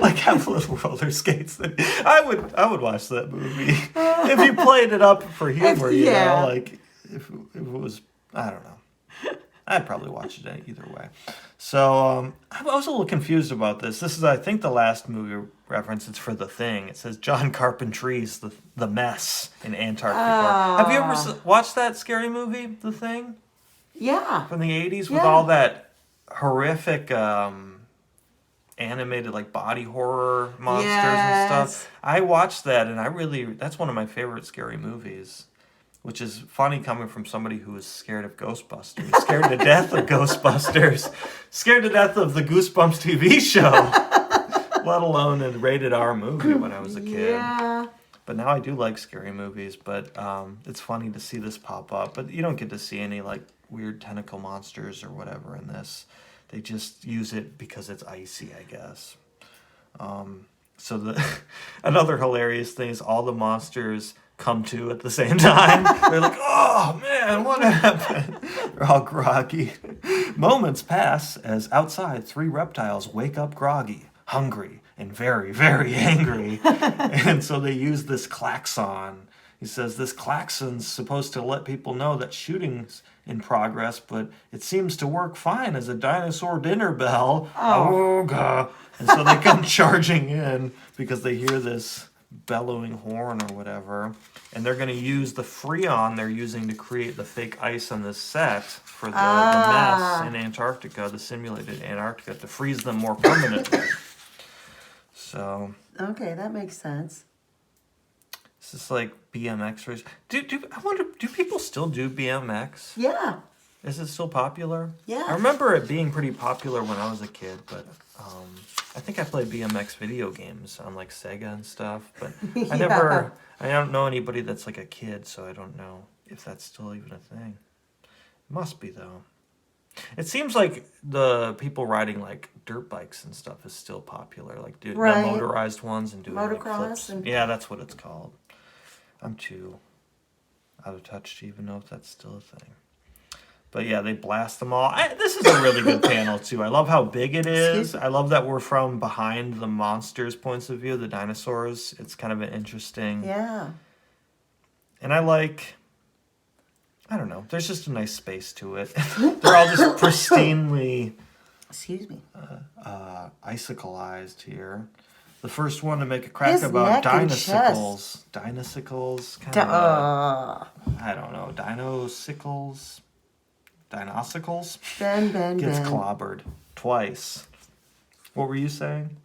like have little roller skates. I would watch that movie if you played it up for humor, you know, like if it was, I don't know. I'd probably watch it either way. So I was a little confused about this. This is, I think, the last movie reference. It's for The Thing. It says John Carpentry's The Mess in Antarctica. Have you ever watched that scary movie, The Thing? Yeah. From the 80s with Yeah. all that horrific animated like body horror monsters and Yes. stuff. I watched that and that's one of my favorite scary movies. Which is funny coming from somebody who is scared of Ghostbusters. Scared to death of Ghostbusters. Scared to death of the Goosebumps TV show. Let alone a rated R movie when I was a kid. Yeah. But now I do like scary movies. But it's funny to see this pop up. But you don't get to see any like weird tentacle monsters or whatever in this. They just use it because it's icy, I guess. So another hilarious thing is all the monsters come to at the same time. They're like, oh man, what happened? They're all groggy. Moments pass as outside 3 reptiles wake up groggy, hungry, and very, very angry. And so they use this klaxon. He says this klaxon's supposed to let people know that shooting's in progress, but it seems to work fine as a dinosaur dinner bell. Oh, God. And so they come charging in because they hear this bellowing horn or whatever, and they're going to use the freon they're using to create the fake ice on this set for the mess in Antarctica, the simulated Antarctica, to freeze them more permanently. So Okay, that makes sense. this is like BMX race. I wonder, do people still do BMX? Yeah. Is it still popular? Yeah. I remember it being pretty popular when I was a kid, but I think I played BMX video games on like Sega and stuff, but Yeah. I don't know anybody that's like a kid, so I don't know if that's still even a thing. Must be though. It seems like the people riding like dirt bikes and stuff is still popular, like the Right. motorized ones and doing like Motocross flips. and- Yeah, that's what it's called. I'm too out of touch to even know if that's still a thing. But yeah, they blast them all. This is a really good panel too. I love how big it is. I love that we're from behind the monsters' points of view, the dinosaurs. It's kind of an interesting. Yeah. And I don't know. There's just a nice space to it. They're all just pristinely Excuse me. icicleized here. The first one to make a crack His about neck and dinosicles. Dinosicles, kind of. I don't know. Dinosicles. Dinosicles. Ben. Gets clobbered twice. What were you saying?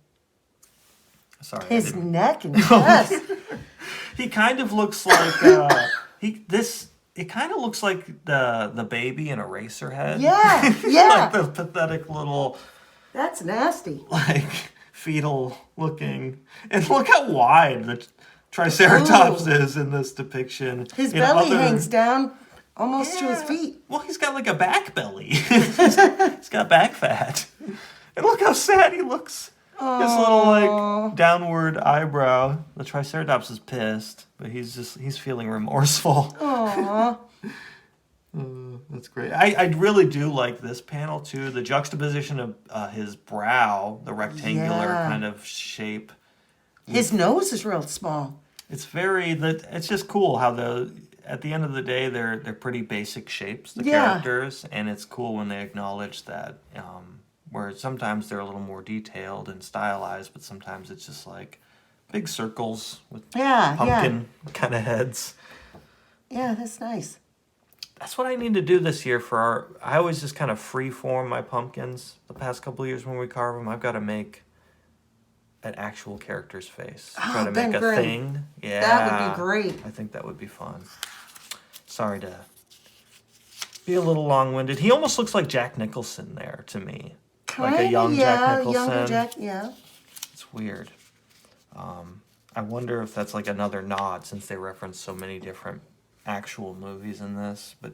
Sorry. His neck and chest. He kind of looks like it kind of looks like the baby in Eraserhead. Yeah, yeah. Like the pathetic little That's nasty. like fetal looking. And look how wide Triceratops is in this depiction. His In belly other- hangs down almost to his feet. Well, he's got like a back belly. He's got back fat. And look how sad he looks. His little like downward eyebrow. The Triceratops is pissed, but he's feeling remorseful. Aww. That's great. I really do like this panel too. The juxtaposition of his brow, the rectangular Yeah. kind of shape. His nose is real small. It's it's just cool how at the end of the day they're pretty basic shapes, the Yeah. characters, and it's cool when they acknowledge that. Where sometimes they're a little more detailed and stylized, but sometimes it's just like big circles with pumpkin kind of heads. Yeah, that's nice. That's what I need to do this year I always just kind of free form my pumpkins the past couple of years when we carve them. I've got to make an actual character's face. Try to Ben make a Grimm. thing. Yeah. That would be great. I think that would be fun. Sorry to be a little long-winded. He almost looks like Jack Nicholson there to me. Like a young Jack Nicholson. Younger Jack, yeah. It's weird. I wonder if that's like another nod since they reference so many different actual movies in this. But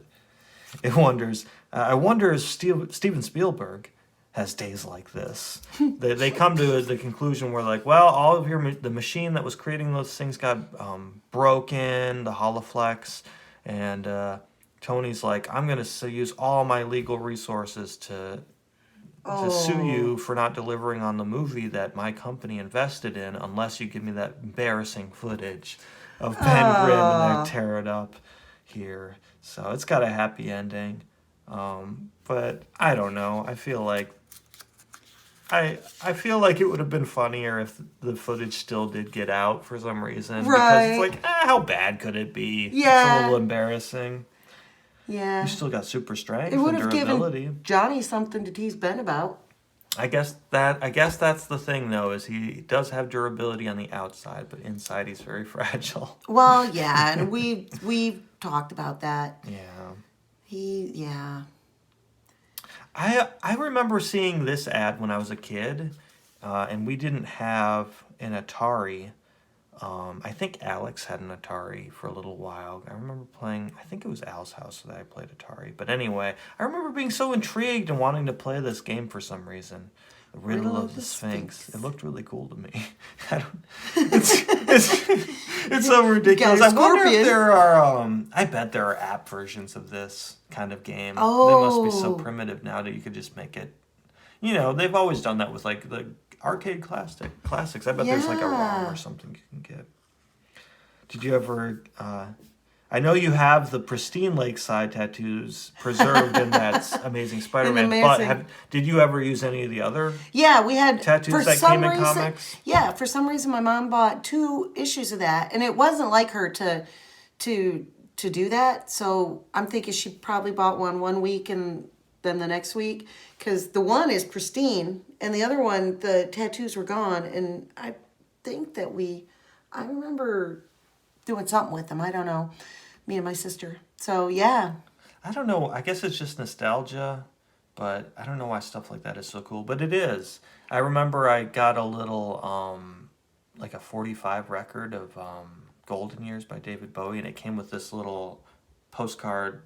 it wonders. I wonder if Steven Spielberg has days like this. They come to the conclusion where like, well, all of the machine that was creating those things got broken, the Holoflex, and Tony's like, I'm gonna use all my legal resources to sue you for not delivering on the movie that my company invested in unless you give me that embarrassing footage of Ben Grimm and they tear it up here. So it's got a happy ending. But I don't know. I feel like it would have been funnier if the footage still did get out for some reason. Right. Because it's like, how bad could it be? Yeah. It's a little embarrassing. Yeah. You still got super strength It would and have durability. given Johnny something to tease Ben about. I guess that's the thing though, is he does have durability on the outside, but inside he's very fragile. Well, yeah, and we've talked about that. Yeah. I remember seeing this ad when I was a kid, and we didn't have an Atari. I think Alex had an Atari for a little while. I remember playing, I think it was Al's house that I played Atari. But anyway, I remember being so intrigued and wanting to play this game for some reason. The Riddle of the Sphinx. It looked really cool to me. It's so ridiculous. I wonder if there are, I bet there are app versions of this kind of game. Oh. They must be so primitive now that you could just make it. You know, they've always done that with like the arcade classics. I bet there's like a ROM or something you can get. Did you ever? I know you have the pristine Lakeside tattoos preserved in that Amazing Spider-Man. But did you ever use any of the other? Yeah, we had tattoos that came in comics. Yeah, for some reason my mom bought 2 issues of that, and it wasn't like her to do that. So I'm thinking she probably bought one week and then the next week, because the one is pristine and the other one, the tattoos were gone. And I think that I remember doing something with them. I don't know, me and my sister. So yeah. I don't know. I guess it's just nostalgia, but I don't know why stuff like that is so cool. But it is. I remember I got a little, like a 45 record of Golden Years by David Bowie, and it came with this little postcard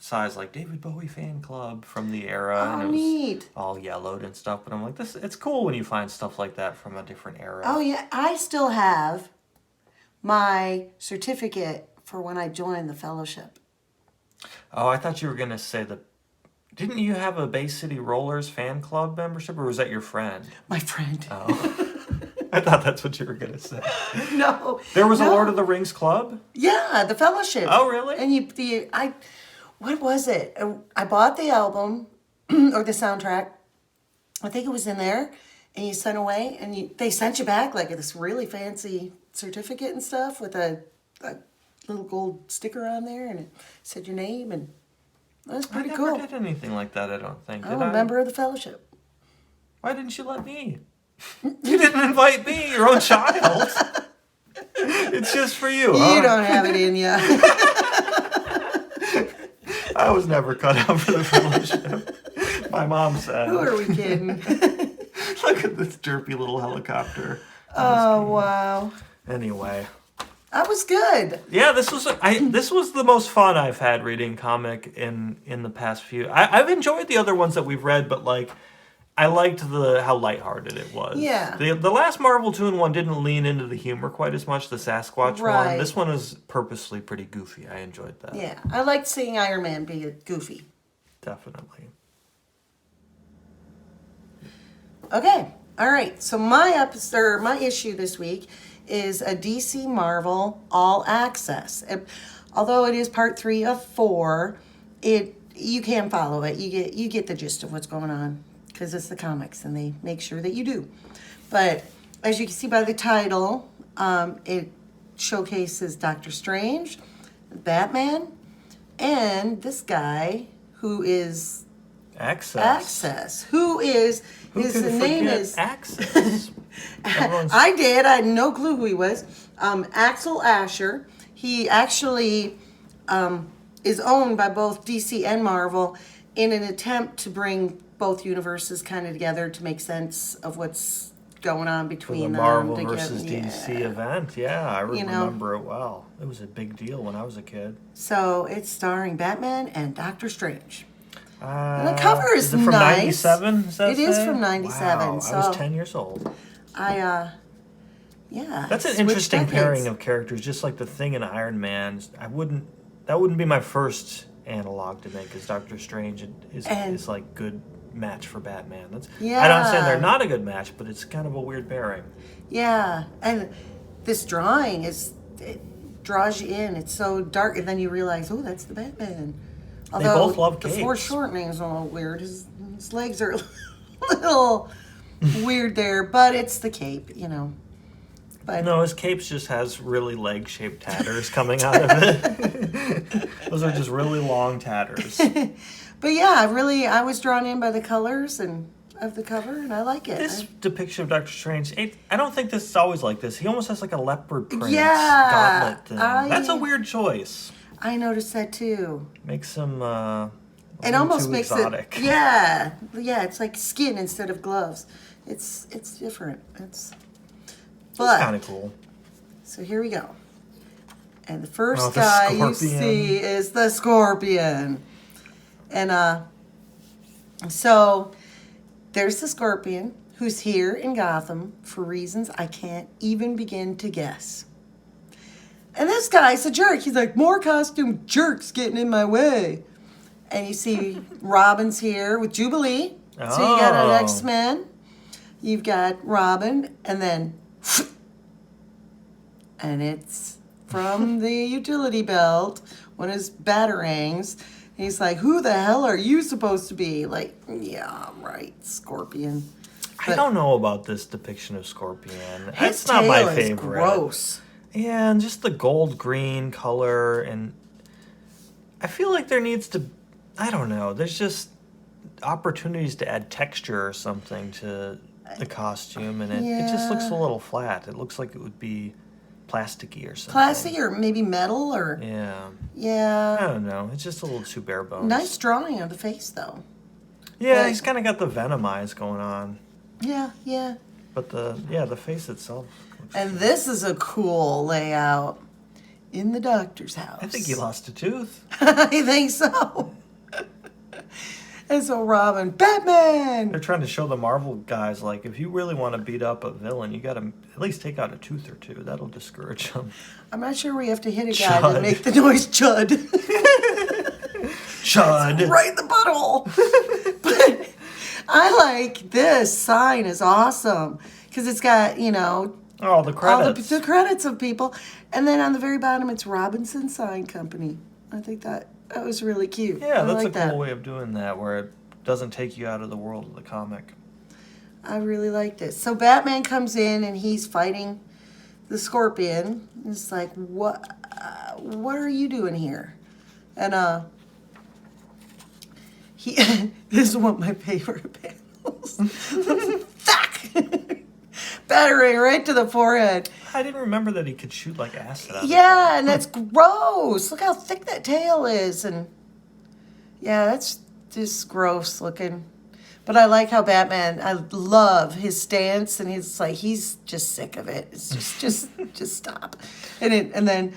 size, like David Bowie fan club from the era. Oh, and it was neat. all yellowed and stuff. But I'm like, it's cool when you find stuff like that from a different era. Oh yeah, I still have my certificate for when I joined the fellowship. Oh, I thought you were going to say didn't you have a Bay City Rollers fan club membership, or was that your friend? My friend. Oh. I thought that's what you were going to say. No. There was a Lord of the Rings club? Yeah, the fellowship. Oh, really? And what was it? I bought the album or the soundtrack. I think it was in there, and you sent away, and they sent you back like this really fancy certificate and stuff with a little gold sticker on there, and it said your name, and that was pretty cool. I never did anything like that, I don't think. I'm a member of the fellowship. Why didn't you let me? You didn't invite me, your own child. It's just for you, huh? You don't have it in you. I was never cut out for the fellowship. My mom said. Who are we kidding? Look at this derpy little helicopter. Oh, wow. Anyway, That was good. Yeah, this was the most fun I've had reading comic in the past few. I've enjoyed the other ones that we've read, but like I liked how lighthearted it was. Yeah. The last Marvel 2-in-1 didn't lean into the humor quite as much, the Sasquatch Right. one. This one is purposely pretty goofy. I enjoyed that. Yeah, I liked seeing Iron Man be goofy. Definitely. Okay, all right. So my issue this week is a DC Marvel All Access. Although it is part 3 of 4, you can follow it. You get the gist of what's going on because it's the comics and they make sure that you do. But as you can see by the title, it showcases Doctor Strange, Batman, and this guy who is Access. Who is his name is Access. I did. I had no clue who he was. Axel Asher. He actually is owned by both DC and Marvel in an attempt to bring both universes kind of together to make sense of what's going on between the them. Marvel together. versus DC event. Yeah, I remember it well. It was a big deal when I was a kid. So it's starring Batman and Doctor Strange. And the cover is it from nice. 97? It is from 97. Wow, so I was 10 years old. Yeah. That's an switched interesting decades. pairing of characters, just like the Thing and Iron Man. That wouldn't be my first analog to make, because Doctor Strange is like good match for Batman. I'm not saying they're not a good match, but it's kind of a weird pairing. Yeah, and this drawing it draws you in. It's so dark, and then you realize, oh, that's the Batman. Although both love the capes. foreshortening is a little weird. His legs are a little weird there, but it's the cape, But No, his cape just has really leg-shaped tatters coming out of it. Those are just really long tatters. But yeah, I was drawn in by the colors and of the cover, and I like it. This depiction of Doctor Strange, I don't think this is always like this. He almost has like a leopard print gauntlet thing. That's a weird choice. I noticed that too. Makes him it almost makes exotic. it. Yeah, it's like skin instead of gloves. It's different. It's kind of cool. So here we go. And the first the guy you Scorpion. see is the Scorpion. And so there's the Scorpion who's here in Gotham for reasons I can't even begin to guess. And this guy's a jerk. He's like, more costume jerks getting in my way. And you see Robin's here with Jubilee. So you got an X-Men. You've got Robin. And then... and it's from the utility belt, one of his batarangs. And he's like, who the hell are you supposed to be? Like, yeah, right, Scorpion. I don't know about this depiction of Scorpion. His It's not my tail is favorite. gross. Yeah, and just the gold-green color, and I feel like there needs to, I don't know, there's just opportunities to add texture or something to the costume, and it just looks a little flat. It looks like it would be plasticky or something. Plastic or maybe metal or... Yeah. I don't know. It's just a little too bare bones. Nice drawing of the face, though. Yeah, he's kind of got the Venom eyes going on. Yeah. But the face itself looks And this is a cool layout in the doctor's house. I think he lost a tooth. I think so. And so Robin, Batman! They're trying to show the Marvel guys, like, if you really want to beat up a villain, you got to at least take out a tooth or two. That'll discourage them. I'm not sure we have to hit a guy to Chud. make the noise chud. Chud. Right in the butthole. But I like this sign is awesome. Because it's got, Oh, the credits. all the credits of people. And then on the very bottom, it's Robinson Sign Company. I think that was really cute. Yeah, I that's like a cool way of doing that, where it doesn't take you out of the world of the comic. I really liked it. So Batman comes in and he's fighting the Scorpion. It's like, what are you doing here? And he this is one of my favorite panels. Thack! Battering right to the forehead. I didn't remember that he could shoot like acid out of Yeah, and that's gross. Look how thick that tail is, and yeah, that's just gross looking. But I like how Batman. I love his stance, and he's just sick of it. It's just stop. And then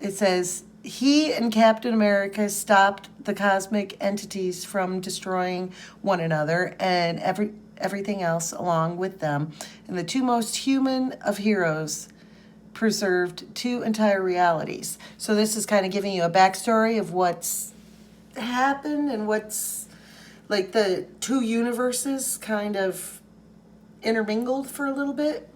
it says he and Captain America stopped the cosmic entities from destroying one another and everything else along with them. And the two most human of heroes preserved two entire realities. So this is kind of giving you a backstory of what's happened and what's like the two universes kind of intermingled for a little bit.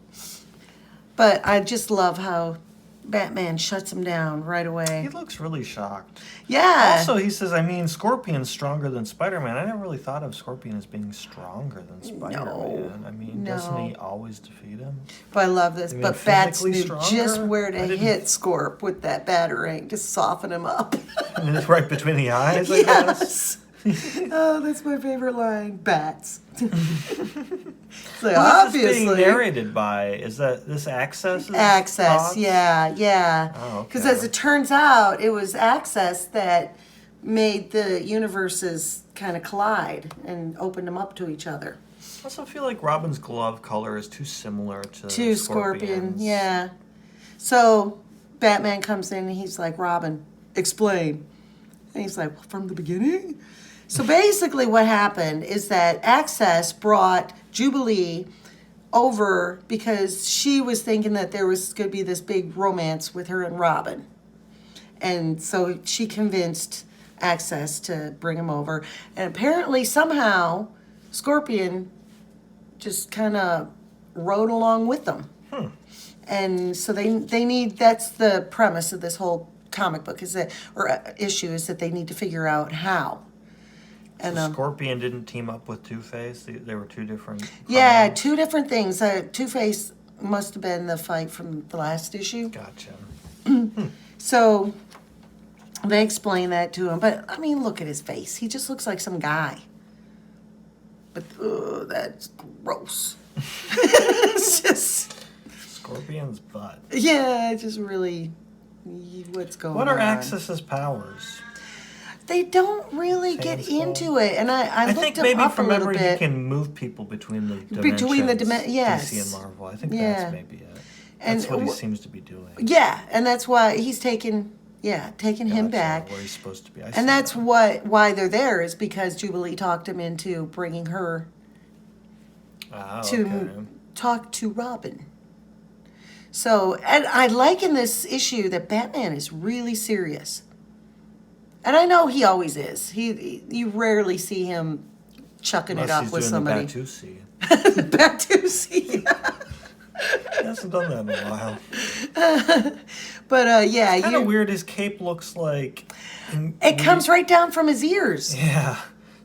But I just love how Batman shuts him down right away. He looks really shocked. Yeah. Also, he says, I mean, Scorpion's stronger than Spider-Man. I never really thought of Scorpion as being stronger than Spider-Man. No. I mean, doesn't he always defeat him? But I love this. I mean, But Bats physically knew stronger? just where to I didn't- hit Scorp with that batarang to soften him up. And it's right between the eyes, I guess. Yes. Oh, that's my favorite line. Bats. It's like, Who is this being obviously. narrated by? Is that this Access? Access, yeah. Oh, okay. Because as it turns out, it was Access that made the universes kind of collide and opened them up to each other. I also feel like Robin's glove color is too similar to To Scorpion, Scorpion's. yeah. So Batman comes in and he's like, Robin, explain. And he's like, from the beginning? So basically what happened is that Access brought Jubilee over because she was thinking that there was going to be this big romance with her and Robin. And so she convinced Access to bring him over. And apparently somehow Scorpion just kind of rode along with them. And so they need, that's the premise of this whole comic book issue is that they need to figure out how. And So Scorpion didn't team up with Two-Face? They were two different yeah, crimes? two different things. Two-Face must have been the fight from the last issue. Gotcha. So they explain that to him. But, I mean, look at his face. He just looks like some guy. But, that's gross. It's just, Scorpion's butt. yeah, it's just really what's going on. What are Access's powers? They don't really get Fans into it. And I looked think him maybe up from a little memory bit. he can move people between the dimensions. Yes. DC and Marvel. I think Yeah. that's maybe it. And That's what he seems to be doing. Yeah, and that's why he's taking him Gotcha, back. where he's supposed to be. I see And that's that. why they're there is because Jubilee talked him into bringing her to okay. talk to Robin. So, and I like in this issue that Batman is really serious. And I know he always is. You rarely see him chucking Unless it up he's with doing somebody. the Batusi. Batusi. He hasn't done that in a while. But yeah, Kind of weird. His cape looks like. it comes right down from his ears. Yeah,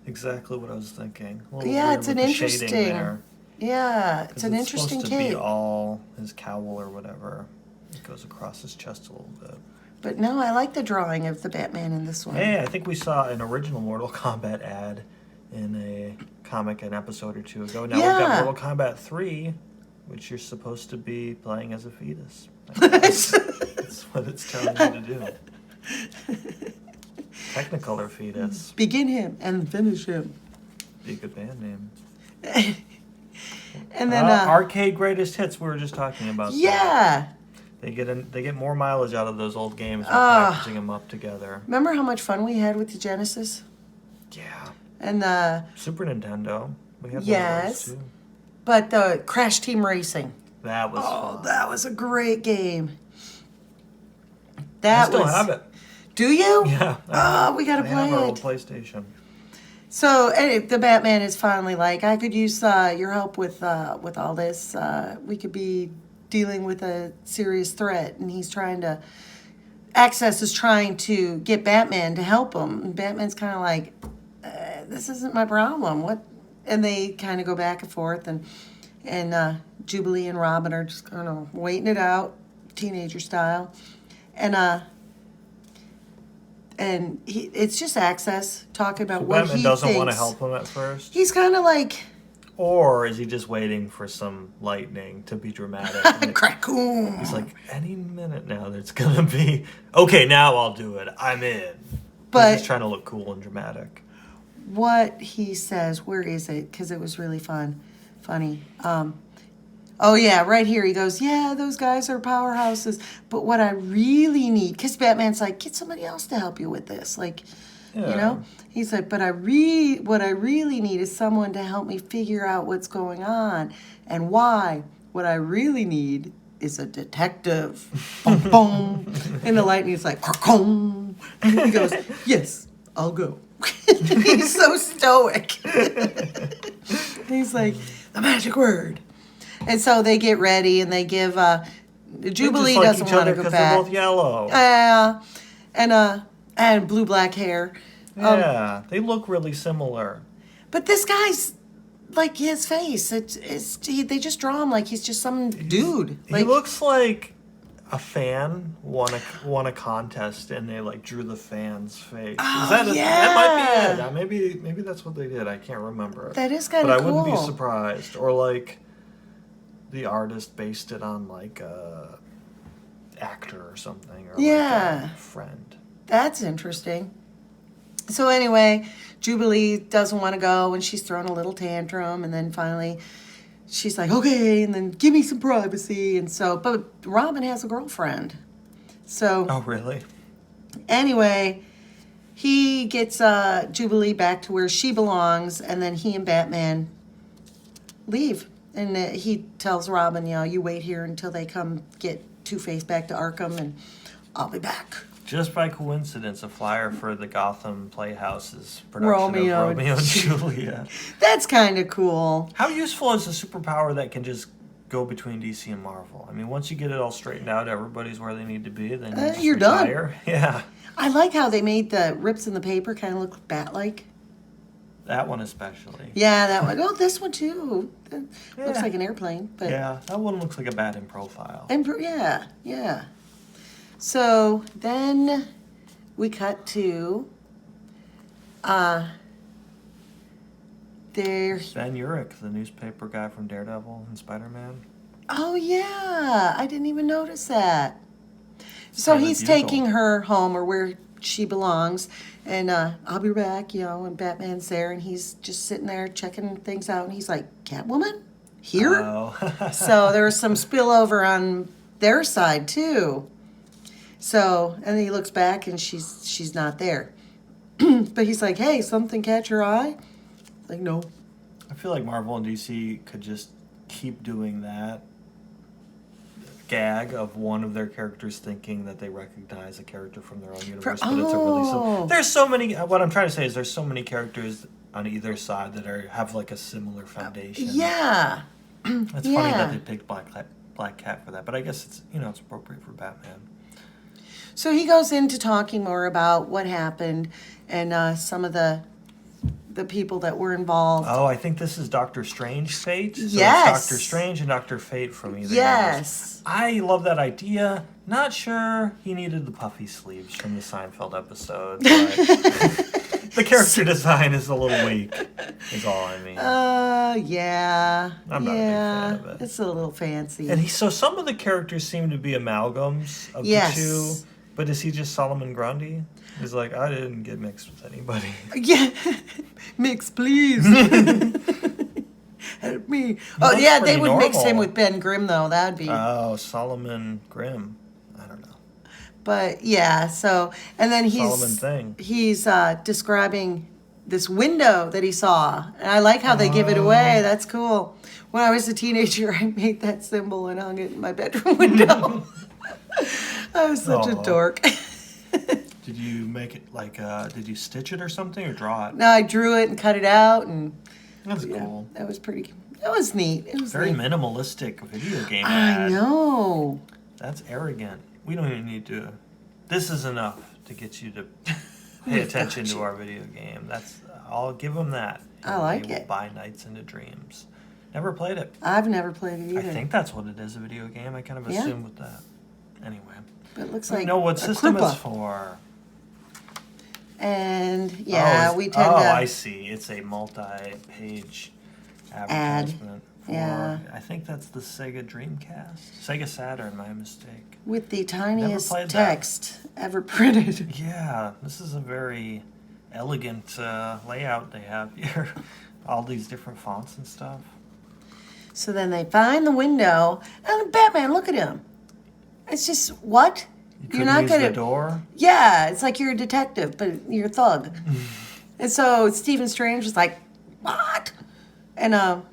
exactly what I was thinking. A little Yeah, weird it's with an the shading interesting. there. Yeah, it's 'Cause an interesting supposed to be cape. all his cowl or whatever. It goes across his chest a little bit. But no, I like the drawing of the Batman in this one. Hey, I think we saw an original Mortal Kombat ad in a comic an episode or two ago. Now we've Yeah. got Mortal Kombat 3, which you're supposed to be playing as a fetus. That's what it's telling you to do. Technicolor fetus. Begin him and finish him. Be a good band name. And then, Arcade Greatest Hits, we were just talking about that. yeah. They get more mileage out of those old games by packaging them up together. Remember how much fun we had with the Genesis? Yeah. And the, Super Nintendo. We had Yes. one of those too. but the Crash Team Racing. That was fun. That was a great game. I That still was. have it. Do you? Yeah. Oh, we gotta I have play our it. old PlayStation. So the Batman is finally like, I could use your help with all this. We could be dealing with a serious threat, and Access is trying to get Batman to help him. And Batman's kind of like, this isn't my problem. What? And they kind of go back and forth, and Jubilee and Robin are just kind of waiting it out, teenager style, and it's just Access talking about So what Batman he doesn't thinks. want to help him at first? He's kind of like, Or is he just waiting for some lightning to be dramatic? And Crackoom. He's like, any minute now there's going to be... Okay, now I'll do it. I'm in. But- He's just trying to look cool and dramatic. what he says. Where is it? Because it was really funny. Oh yeah, right here. He goes, yeah, those guys are powerhouses. But what I really need, because Batman's like, get somebody else to help you with this. Like, Yeah. he's like, but what I really need is someone to help me figure out what's going on and why. What I really need is a detective. Boom, boom. And the lightning's like, "Ka-kong." And he goes, yes, I'll go. He's so stoic. He's like, the magic word. And so they get ready and they give Jubilee just like doesn't each want other to go because back. they're both yellow. And blue black hair. Yeah, they look really similar. But this guy's like his face. They just draw him like he's just some dude. He looks like a fan won a contest and they like drew the fan's face. Oh, That might be yeah. it. Maybe that's what they did. I can't remember. That is kind But of I cool. wouldn't be surprised. Or like the artist based it on like a actor or something, or Yeah. like a friend. That's interesting. So anyway, Jubilee doesn't want to go and she's throwing a little tantrum and then finally she's like, okay, and then give me some privacy. And so, but Robin has a girlfriend. So Oh, really? anyway, he gets Jubilee back to where she belongs and then he and Batman leave. And he tells Robin, you wait here until they come get Two-Face back to Arkham and I'll be back. Just by coincidence, a flyer for the Gotham Playhouse's production Romeo of Romeo and Juliet. That's kind of cool. How useful is a superpower that can just go between DC and Marvel? I mean, once you get it all straightened out, everybody's where they need to be, then you just you're done. retire. Yeah. I like how they made the rips in the paper kind of look bat-like. That one especially. Yeah, that one. Oh, this one too. It looks Yeah. like an airplane. But Yeah, that one looks like a bat in profile. yeah. So then we cut to there. Ben Urich, the newspaper guy from Daredevil and Spider-Man. Oh yeah, I didn't even notice that. So Taylor he's Bugle. taking her home or where she belongs, and I'll be back, and Batman's there, and he's just sitting there checking things out, and he's like, Catwoman? Here? Oh. So there was some spillover on their side too. So, and then he looks back and she's not there. But he's like, hey, something catch your eye? Like, no. I feel like Marvel and DC could just keep doing that gag of one of their characters thinking that they recognize a character from their own universe, but it's a really there's so many. What I'm trying to say is there's so many characters on either side that have like a similar foundation. Yeah. It's funny that they picked Black Cat for that, but I guess it's it's appropriate for Batman. So he goes into talking more about what happened and some of the people that were involved. Oh, I think this is Doctor Strange Fate. So Yes. It's Doctor Strange and Doctor Fate from either. Yes. I love that idea. Not sure he needed the puffy sleeves from the Seinfeld episode, but the character design is a little weak, is all I mean. Yeah. I'm not a big fan of it. It's a little fancy. And so some of the characters seem to be amalgams of Yes. the two, but is he just Solomon Grundy? He's like, I didn't get mixed with anybody. Yeah. Mix, please. Help me. Oh, looks yeah, they pretty would mix him normal. with Ben Grimm, though. That'd be. Oh, Solomon Grimm. I don't know. But, yeah, so. And then Solomon thing. he's describing this window that he saw. And I like how they give it away. That's cool. When I was a teenager, I made that symbol and hung it in my bedroom window. I was such a Aw. dork. Did you make it like, did you stitch it or something or draw it? No, I drew it and cut it out, and That's cool. that was pretty. That was neat. It was Very neat. minimalistic video game I ad. know. That's arrogant. We don't even need to. This is enough to get you to pay attention to our video game. I'll give them that. I like They will it. Buy Nights into Dreams. Never played it. I've never played it either. I think that's what it is, a video game. I kind of Yeah. assumed with that. Anyway. But it looks I like know what a system Krupa. it's for. And yeah, we tend to. I see. It's a multi-page advertisement. For, yeah. I think that's the Sega Dreamcast. Sega Saturn, my mistake. With the tiniest played that. text ever printed. Yeah, this is a very elegant layout they have here. All these different fonts and stuff. So then they find the window, and Batman, look at him. It's just, what? You're not use the door? Yeah, it's like you're a detective, but you're a thug. And so Stephen Strange is like, what? And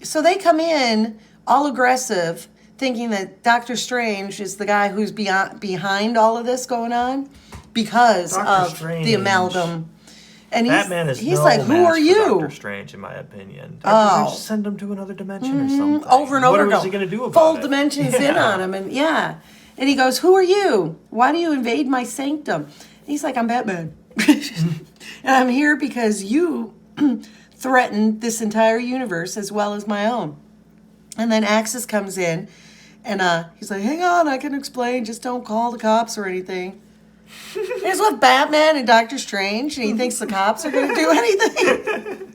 so they come in all aggressive, thinking that Doctor Strange is the guy who's behind all of this going on because of the amalgam. And Batman he's like, who are you? Doctor Strange, in my opinion. Doctor Strange, send him to another dimension or something. Over and over. What is he going to do about Full it? dimensions in on him, and and he goes, who are you? Why do you invade my sanctum? And he's like, I'm Batman, and I'm here because you threatened this entire universe as well as my own. And then Axis comes in, and he's like, hang on, I can explain. Just don't call the cops or anything. He's with Batman and Doctor Strange, and he thinks the cops are going to do anything.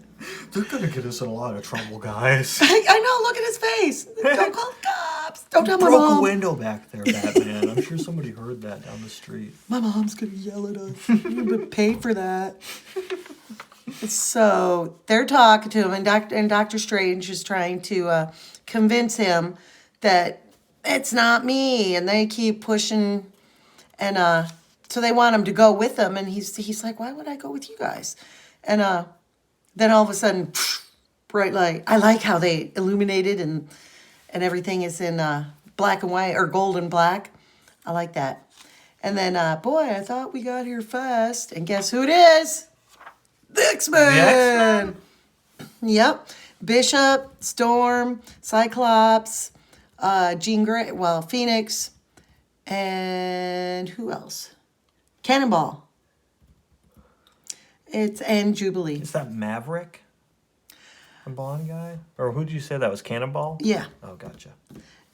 They're going to get us in a lot of trouble, guys. I know, look at his face. Don't call the cops. Don't tell my mom. broke a window back there, Batman. I'm sure somebody heard that down the street. My mom's going to yell at us. You're going to pay for that. So they're talking to him, and Doctor Strange is trying to convince him that it's not me, and they keep pushing, and so they want him to go with them, and he's like, why would I go with you guys? And then all of a sudden, bright light. I like how they illuminated and everything is in black and white or gold and black. I like that. And then, boy, I thought we got here fast, and guess who it is? The X-Men. The X-Men? Yep. Bishop, Storm, Cyclops, Jean Grey, Phoenix, and who else? Cannonball. And Jubilee. Is that Maverick? A Bond guy? Or who did you say that was? Cannonball? Yeah. Oh, gotcha.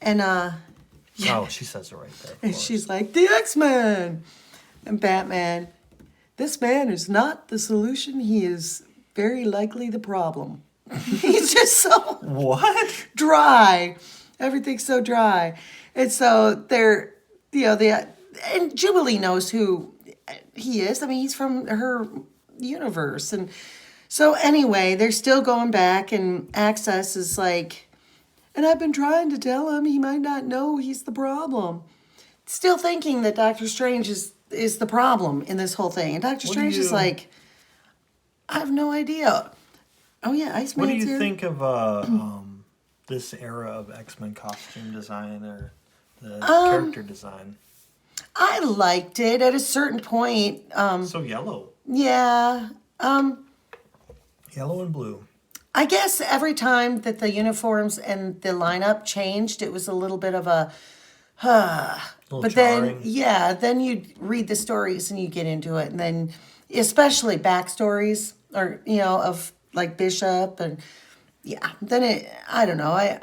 And Oh, she says it right there. And she's like, the X-Men. And Batman, this man is not the solution. He is very likely the problem. He's just so what? Dry. Everything's so dry. And so they're, and Jubilee knows who he is. I mean, he's from her universe. And so anyway, they're still going back, and Access is like, and I've been trying to tell him he might not know he's the problem. Still thinking that Doctor Strange is the problem in this whole thing. And Doctor Strange is like, I have no idea. Oh yeah, Iceman's here. What do you here. think of this era of X-Men costume design or the character design? I liked it at a certain point. So yellow. Yeah. Yellow and blue. I guess every time that the uniforms and the lineup changed, it was a little bit of a, but jarring. then you read the stories and you get into it, and then especially backstories or of like Bishop, and then I don't know, I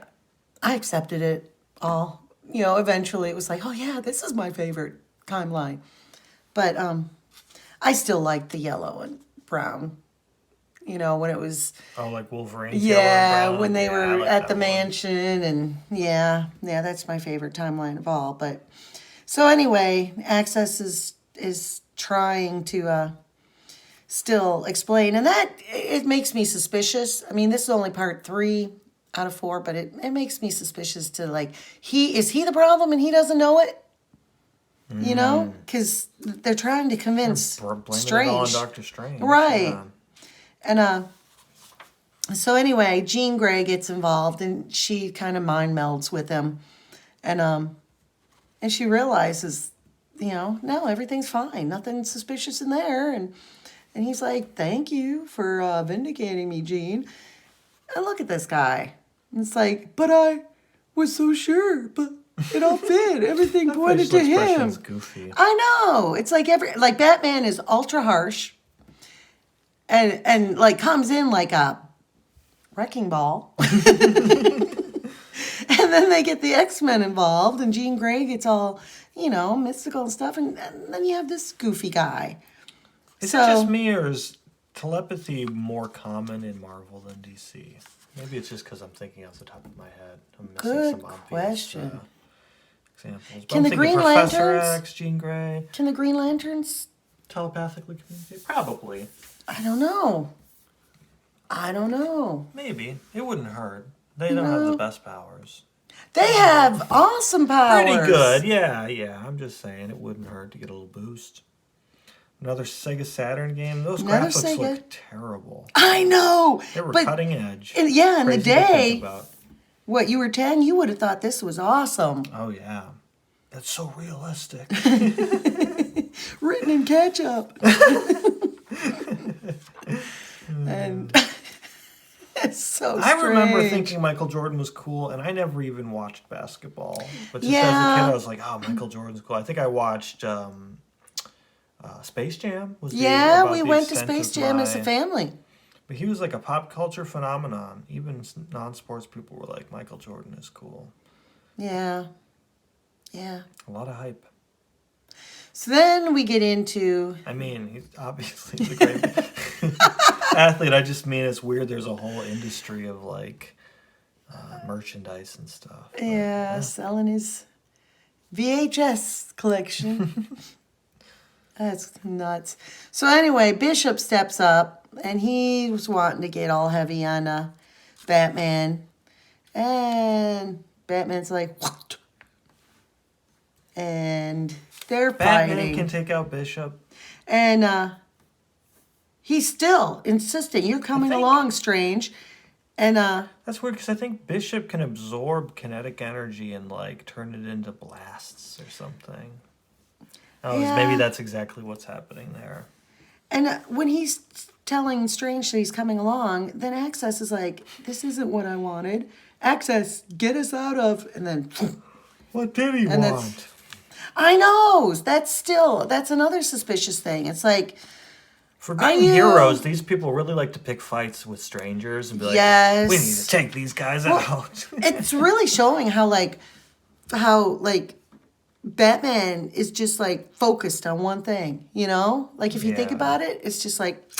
accepted it all. Eventually it was like, oh yeah, this is my favorite timeline, but I still liked the yellow and brown. When it was... Oh, like Wolverine? Yeah, when they were at the mansion, and that's my favorite timeline of all. But so anyway, Access is trying to still explain, and that it makes me suspicious. I mean, this is only part 3 out of 4, but it makes me suspicious to like, is he the problem and he doesn't know it? Because they're trying to convince Strange. It all on Doctor Strange, right? Yeah. And so anyway, Jean Grey gets involved, and she kind of mind melds with him, and she realizes, no, everything's fine, nothing suspicious in there, and he's like, thank you for vindicating me, Jean. And look at this guy. And it's like, but I was so sure, but it all fit. Everything pointed to him. Goofy. I know. It's like Batman is ultra harsh. And like comes in like a wrecking ball. And then they get the X-Men involved, and Jean Grey gets all, mystical and stuff, and then you have this goofy guy. Is it just me, or is telepathy more common in Marvel than DC? Maybe it's just because I'm thinking off the top of my head. I'm missing some obvious question. examples. But Can the Green Professor Lanterns? X, Jean Grey. Can the Green Lanterns telepathically communicate? Probably. I don't know. Maybe. It wouldn't hurt. They don't have the best powers. They have awesome powers. Pretty good. Yeah. I'm just saying it wouldn't hurt to get a little boost. Another Sega Saturn game. Those graphics look terrible. I know. They were cutting edge. In the day, what, you were 10, you would have thought this was awesome. Oh, yeah. That's so realistic. Written in ketchup. And it's so strange. I remember thinking Michael Jordan was cool, and I never even watched basketball. But just as a kid, I was like, oh, Michael Jordan's cool. I think I watched Space Jam. We went to Space Jam as a family. But he was like a pop culture phenomenon. Even non-sports people were like, Michael Jordan is cool. Yeah. A lot of hype. So then we get into... I mean, he's obviously the great athlete. I just mean it's weird there's a whole industry of like merchandise and stuff. But, selling his VHS collection. That's nuts. So anyway, Bishop steps up, and he was wanting to get all heavy on Batman. And Batman's like, what? And they're fighting. Batman can take out Bishop. And he's still insisting, you're coming along, Strange. And that's weird, because I think Bishop can absorb kinetic energy and like turn it into blasts or something. Maybe that's exactly what's happening there. And when he's telling Strange that he's coming along, then Access is like, this isn't what I wanted. Access, get us out of... And then... What did he want? I know. That's another suspicious thing. It's like... For being heroes, these people really like to pick fights with strangers and be like, we need to take these guys out. It's really showing how Batman is just like focused on one thing, you know? Like if you think about it, it's just like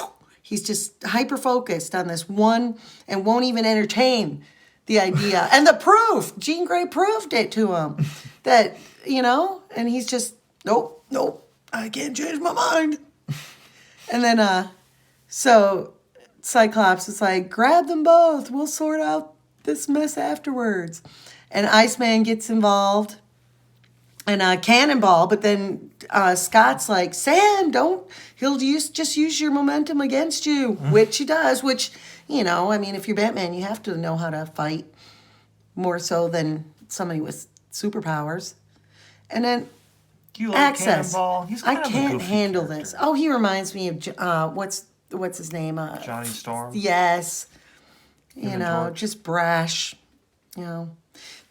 he's just hyper focused on this one and won't even entertain the idea. And the proof, Jean Grey proved it to him that, you know, and he's just, nope, I can't change my mind. And then, so Cyclops is like, grab them both. We'll sort out this mess afterwards. And Iceman gets involved. And Cannonball, but then Scott's like, Sam, he'll just use your momentum against you, which he does, which, you know, I mean, if you're Batman, you have to know how to fight more so than somebody with superpowers. And then do you like Access. Cannonball? He's kind I of a can't goofy handle character. this. Oh, he reminds me of, what's his name? Johnny Storm? Yes. You know, George. just brash, you know.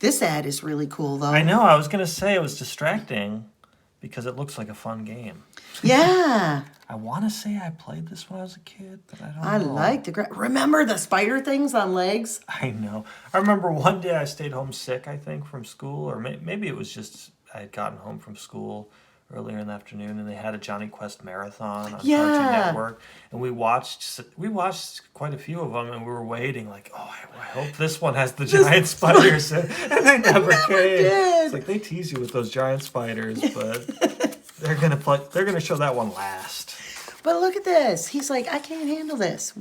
This ad is really cool, though. I know. I was going to say it was distracting because it looks like a fun game. Yeah. I want to say I played this when I was a kid, but I don't know. I like remember the spider things on legs? I know. I remember one day I stayed home sick, I think, from school, or maybe it was just I had gotten home from school earlier in the afternoon, and they had a Johnny Quest marathon on Cartoon Network, and we watched quite a few of them, and we were waiting like, oh, I hope this one has the giant spiders, and they never came. did. It's like they tease you with those giant spiders, but they're gonna show that one last. But look at this. He's like, I can't handle this.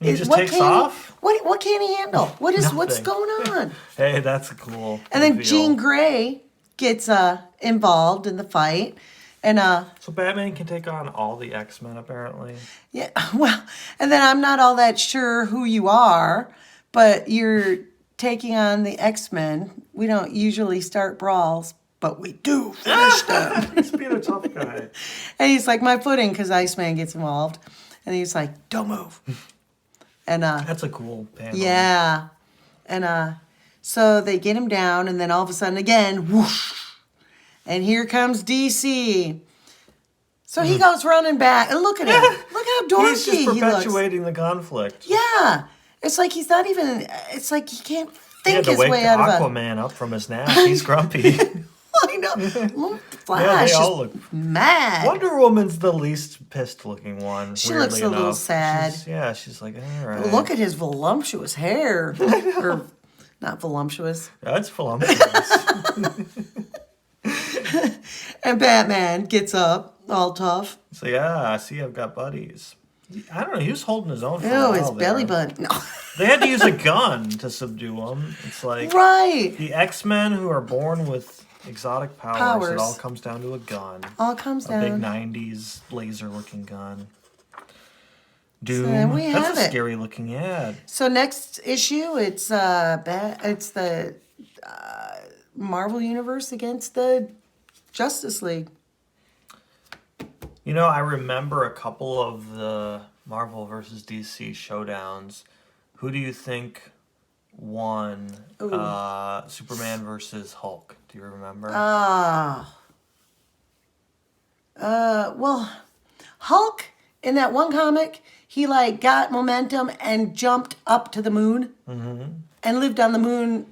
He just takes off? What can't he handle? What's Nothing. going on? Hey, that's a cool. And then reveal. Jean Grey gets involved in the fight. And So Batman can take on all the X-Men, apparently. yeah, well, and then I'm not all that sure who you are, but you're taking on the X-Men. We don't usually start brawls, but we do finish them. He's being a tough guy. And he's like, my footing, because Iceman gets involved. And he's like, don't move. And That's a cool panel. yeah. And so they get him down, and then all of a sudden again, whoosh. And here comes DC. So he goes running back. And look at him. Look how dorky He's just he looks. perpetuating the conflict. Yeah. It's like he's not even, it's like he can't He had think to his wake way out of a... Aquaman up from his nap. He's grumpy. I know. Flash they all is look mad. Wonder Woman's the least pissed-looking one. She looks a little sad. She's like, all right. Look at his voluptuous hair. Or, not voluptuous. That's voluptuous. And Batman gets up All tough. So yeah, I see I've got buddies. I don't know, he was holding his own for a Ew, while his belly there. button. No. They had to use a gun to subdue him. It's like Right. the X-Men who are born with exotic powers. It Powers. all comes down to a gun. All comes A big down. 90s laser-looking gun. So Doom. there we That's have a it. scary looking ad. So next issue, it's the Marvel Universe against the Justice League. You know, I remember a couple of the Marvel versus DC showdowns. Who do you think won Superman versus Hulk? Do you remember? Well, Hulk in that one comic, he like got momentum and jumped up to the moon and lived on the moon.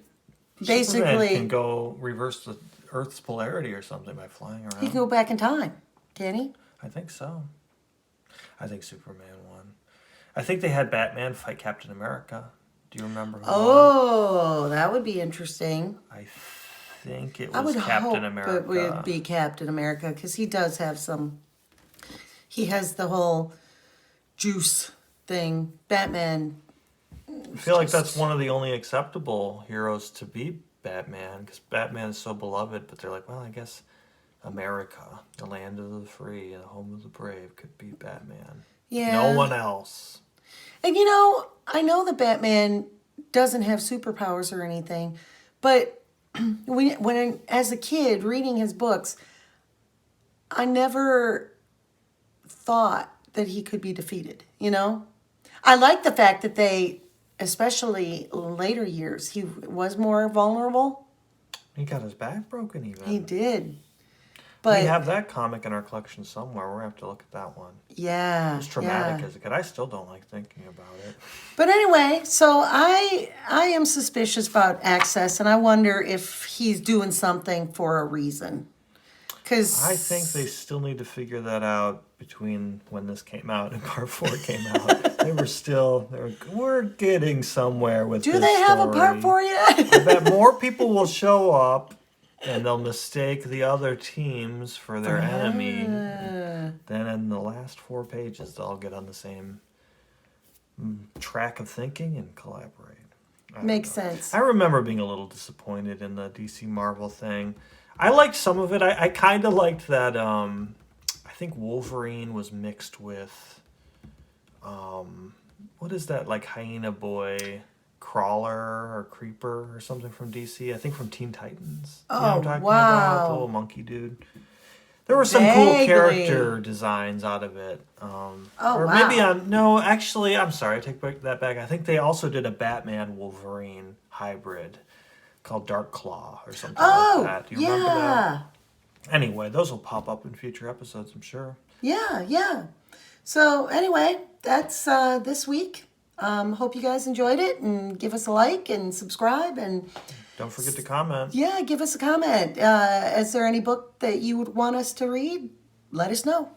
Superman Basically, can go reverse the Earth's polarity or something by flying around. he can go back in time, can he? I think so. I think Superman won. I think they had Batman fight Captain America. Do you remember who won? Oh, that would be interesting. I think it I was would Captain hope America. it would be Captain America because he does have some. He has the whole juice thing. Batman. I feel like that's one of the only acceptable heroes to be Batman, because Batman is so beloved, but they're like, well, I guess America, the land of the free, the home of the brave, could be Batman. Yeah. No one else. And I know that Batman doesn't have superpowers or anything, but when as a kid reading his books, I never thought that he could be defeated. I like the fact that they, especially later years, he was more vulnerable. He got his back broken even. He did. But we have that comic in our collection somewhere. We're going to have to look at that one. yeah, It was traumatic yeah. as a kid. I still don't like thinking about it. But anyway, so I am suspicious about Access, and I wonder if he's doing something for a reason. Because I think they still need to figure that out between when this came out and part 4 came out. We're getting somewhere with do this they have a part story. 4 yet? I bet more people will show up and they'll mistake the other teams for their enemy. Then in the last 4 pages, they'll all get on the same track of thinking and collaborate. Makes sense. I remember being a little disappointed in the DC Marvel thing. I liked some of it. I kind of liked that. I think Wolverine was mixed with, what is that, like hyena boy, crawler or creeper or something from DC? I think from Teen Titans. You know what I'm talking about? The little monkey dude. There were some cool Vaguely. character designs out of it. Maybe actually, I'm sorry, I take that back. I think they also did a Batman Wolverine hybrid called Dark Claw or something like that. Do you remember that? Anyway, those will pop up in future episodes, I'm sure. Yeah. So anyway, that's this week. Hope you guys enjoyed it, and give us a like and subscribe, and Don't forget to comment. yeah, give us a comment. Is there any book that you would want us to read? Let us know.